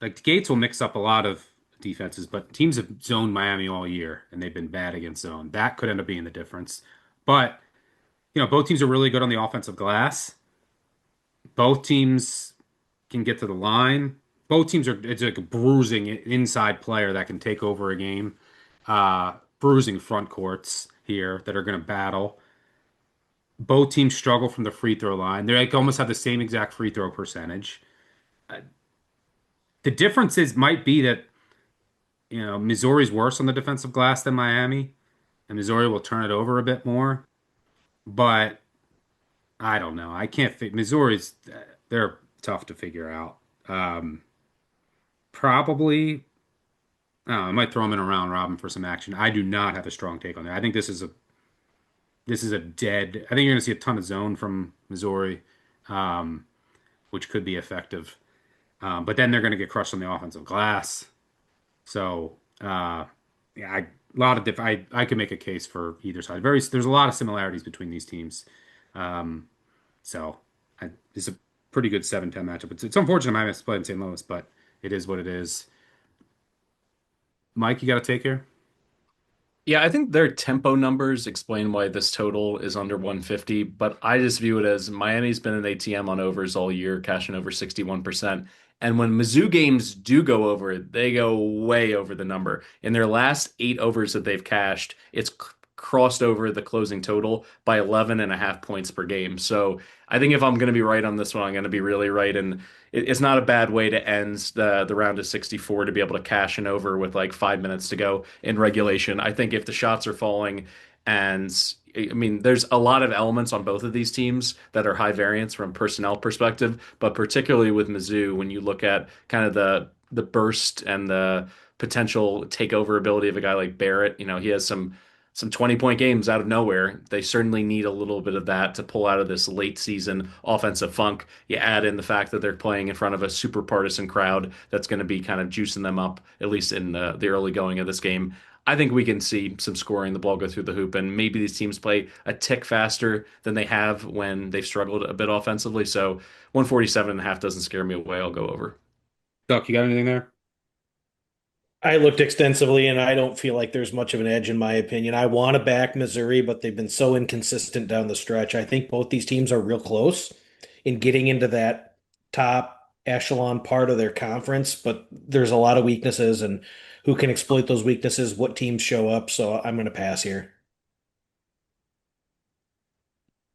Like Gates will mix up a lot of defenses, but teams have zoned Miami all year and they've been bad against zone. That could end up being the difference. But both teams are really good on the offensive glass. Both teams can get to the line. Both teams are it's like a bruising inside player that can take over a game. Bruising front courts here that are going to battle. Both teams struggle from the free throw line. They like almost have the same exact free throw percentage. The difference might be that Missouri's worse on the defensive glass than Miami, and Missouri will turn it over a bit more. But I don't know. I can't fit Missouri's. They're tough to figure out. Probably. I might throw them in a round robin for some action. I do not have a strong take on that. I think this is a dead. I think you're going to see a ton of zone from Missouri. which could be effective. But then they're going to get crushed on the offensive glass. So, yeah, a lot of I could make a case for either side. There's a lot of similarities between these teams. Um, so, it's a pretty good 7-10 matchup. It's unfortunate I missed play in St. Louis, but it is what it is. Mike, you got to take here. Yeah, I think their tempo numbers explain why this total is under 150, but I just view it as Miami's been an ATM on overs all year, cashing over 61%. And when Mizzou games do go over, they go way over the number. In their last 8 overs that they've cashed, it's crossed over the closing total by 11 and a half points per game. So I think if I'm going to be right on this one, I'm going to be really right. And it's not a bad way to end the round of 64 to be able to cash an over with like 5 minutes to go in regulation. I think if the shots are falling, and I mean, there's a lot of elements on both of these teams that are high variance from personnel perspective, but particularly with Mizzou, when you look at kind of the burst and the potential takeover ability of a guy like Barrett, he has some 20-point games out of nowhere. They certainly need a little bit of that to pull out of this late season offensive funk. You add in the fact that they're playing in front of a super partisan crowd that's going to be kind of juicing them up, at least in the early going of this game. I think we can see some scoring, the ball go through the hoop, and maybe these teams play a tick faster than they have when they've struggled a bit offensively. So 147 and a half doesn't scare me away. I'll go over. Duck, you got anything there? I looked extensively, and I don't feel like there's much of an edge in my opinion. I want to back Missouri, but they've been so inconsistent down the stretch. I think both these teams are real close in getting into that top echelon part of their conference, but there's a lot of weaknesses, and who can exploit those weaknesses, what teams show up. So I'm going to pass here.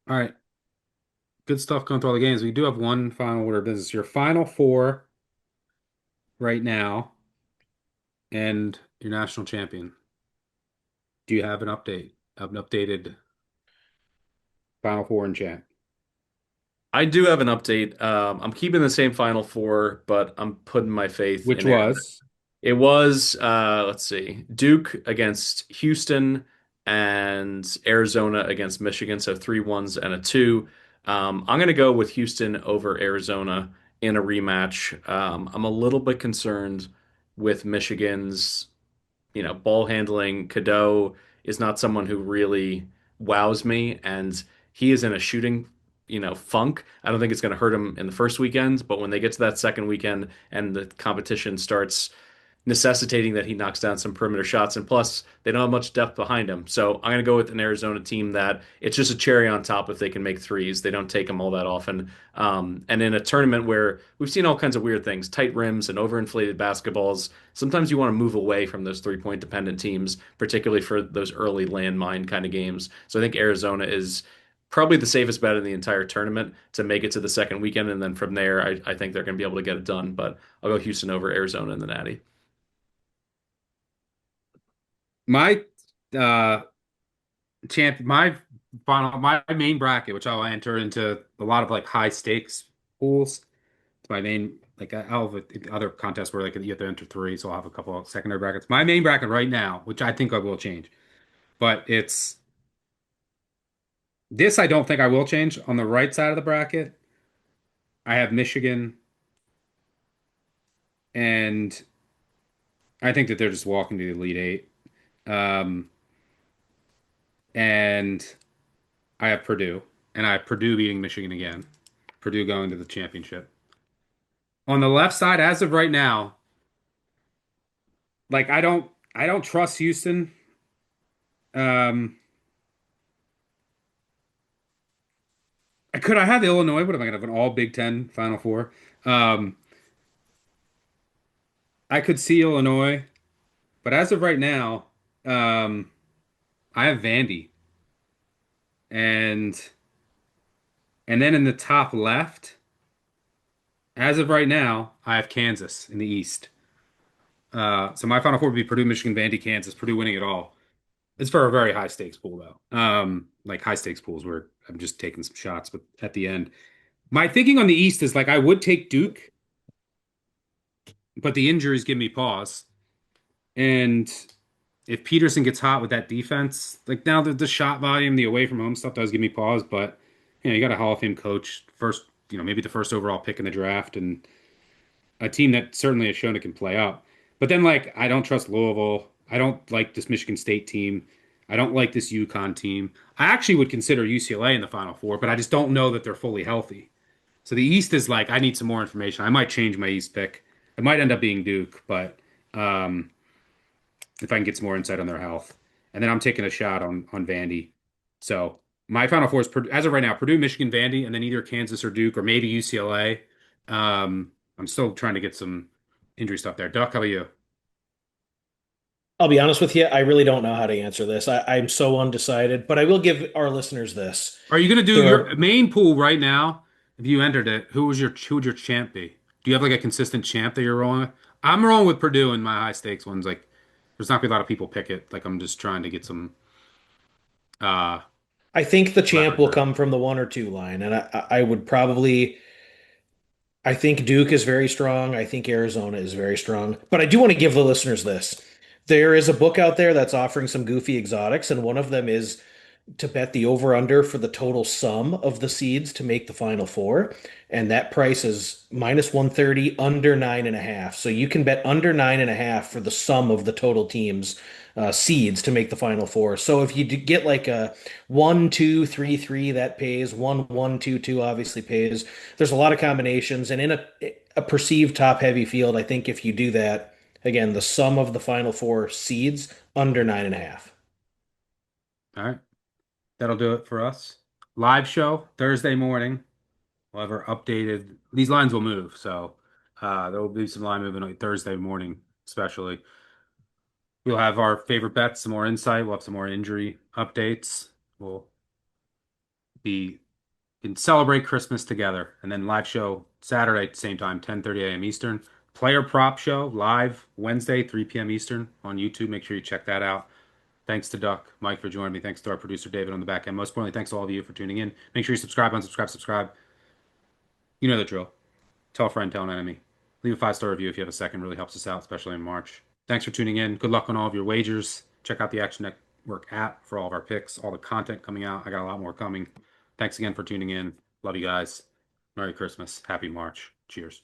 All right. Good stuff going through all the games. We do have one final order of business. Your final four right now and your national champion. Do you have an update? An updated final four in chat? I do have an update. I'm keeping the same Final Four, but I'm putting my faith Which in Arizona. was It was, let's see, Duke against Houston and Arizona against Michigan. So 3 1s and a two. I'm going to go with Houston over Arizona in a rematch. I'm a little bit concerned with Michigan's, ball handling. Cadeau is not someone who really wows me, and he is in a shooting, funk. I don't think it's going to hurt him in the first weekend, but when they get to that second weekend and the competition starts necessitating that he knocks down some perimeter shots. And plus, they don't have much depth behind him. So I'm going to go with an Arizona team that it's just a cherry on top if they can make threes. They don't take them all that often. And in a tournament where we've seen all kinds of weird things, tight rims and overinflated basketballs, sometimes you want to move away from those 3 point dependent teams, particularly for those early landmine kind of games. So I think Arizona is probably the safest bet in the entire tournament to make it to the second weekend. And then from there, I think they're going to be able to get it done. But I'll go Houston over Arizona in the Natty. my my my main bracket, which I'll enter into a lot of like high stakes pools. It's my main like I'll have other contests where like you have to enter three, so I'll have a couple of secondary brackets. My main bracket right now, which I think I will change, but it's this I don't think I will change. On the right side of the bracket, I have Michigan, and I think that they're just walking to the Elite Eight. Um, and I have Purdue, and I have Purdue beating Michigan again. Purdue going to the championship. On the left side, as of right now, like I don't trust Houston. Um, I have Illinois, but am I gonna have an all Big Ten Final Four? Um, I could see Illinois, but as of right now, um, I have Vandy, and then in the top left, as of right now, I have Kansas in the East. So my Final Four would be Purdue, Michigan, Vandy, Kansas. Purdue winning it all. It's for a very high stakes pool though. Like high stakes pools where I'm just taking some shots, but at the end, my thinking on the East is like I would take Duke, but the injuries give me pause. And if Peterson gets hot with that defense, like now the shot volume, the away from home stuff does give me pause. But you got a Hall of Fame coach, first maybe the first overall pick in the draft and a team that certainly has shown it can play up. But then, like, I don't trust Louisville. I don't like this Michigan State team. I don't like this UConn team. I actually would consider UCLA in the Final Four, but I just don't know that they're fully healthy. So the East is like, I need some more information. I might change my East pick. It might end up being Duke, but um, if I can get some more insight on their health. And then I'm taking a shot on Vandy. So my Final Four is, as of right now, Purdue, Michigan, Vandy, and then either Kansas or Duke or maybe UCLA. I'm still trying to get some injury stuff there. Duck, how about you? I'll be honest with you, I really don't know how to answer this. I'm so undecided, but I will give our listeners this. Are you going to do There your are, main pool right now? If you entered it, who would your champ be? Do you have like a consistent champ that you're rolling with? I'm rolling with Purdue in my high stakes ones. Like, there's not gonna be a lot of people pick it. Like, I'm just trying to get some uh I think the champ leverage will there. come from the 1 or 2 line, and I would probably. I think Duke is very strong. I think Arizona is very strong. But I do want to give the listeners this. There is a book out there that's offering some goofy exotics, and one of them is to bet the over under for the total sum of the seeds to make the final four. And that price is minus 130, under 9.5. So you can bet under 9.5 for the sum of the total teams seeds to make the final four. So if you get like a 1, 2, 3, 3, that pays. 1, 1, 2, 2 obviously pays. There's a lot of combinations. And in a perceived top heavy field, I think if you do that, again, the sum of the final four seeds under 9.5. All right, that'll do it for us. Live show Thursday morning. We'll have our updated. These lines will move, so there will be some line movement on Thursday morning, especially. We'll have our favorite bets, some more insight. We'll have some more injury updates. We'll be can celebrate Christmas together. And then live show Saturday at the same time, 10:30 a.m. Eastern. Player prop show live Wednesday, 3 p.m. Eastern on YouTube. Make sure you check that out. Thanks to Duck, Mike for joining me. Thanks to our producer David on the back end. Most importantly, thanks to all of you for tuning in. Make sure you subscribe, unsubscribe, subscribe. You know the drill. Tell a friend, tell an enemy. Leave a 5-star review if you have a second. Really helps us out, especially in March. Thanks for tuning in. Good luck on all of your wagers. Check out the Action Network app for all of our picks, all the content coming out. I got a lot more coming. Thanks again for tuning in. Love you guys. Merry Christmas. Happy March. Cheers.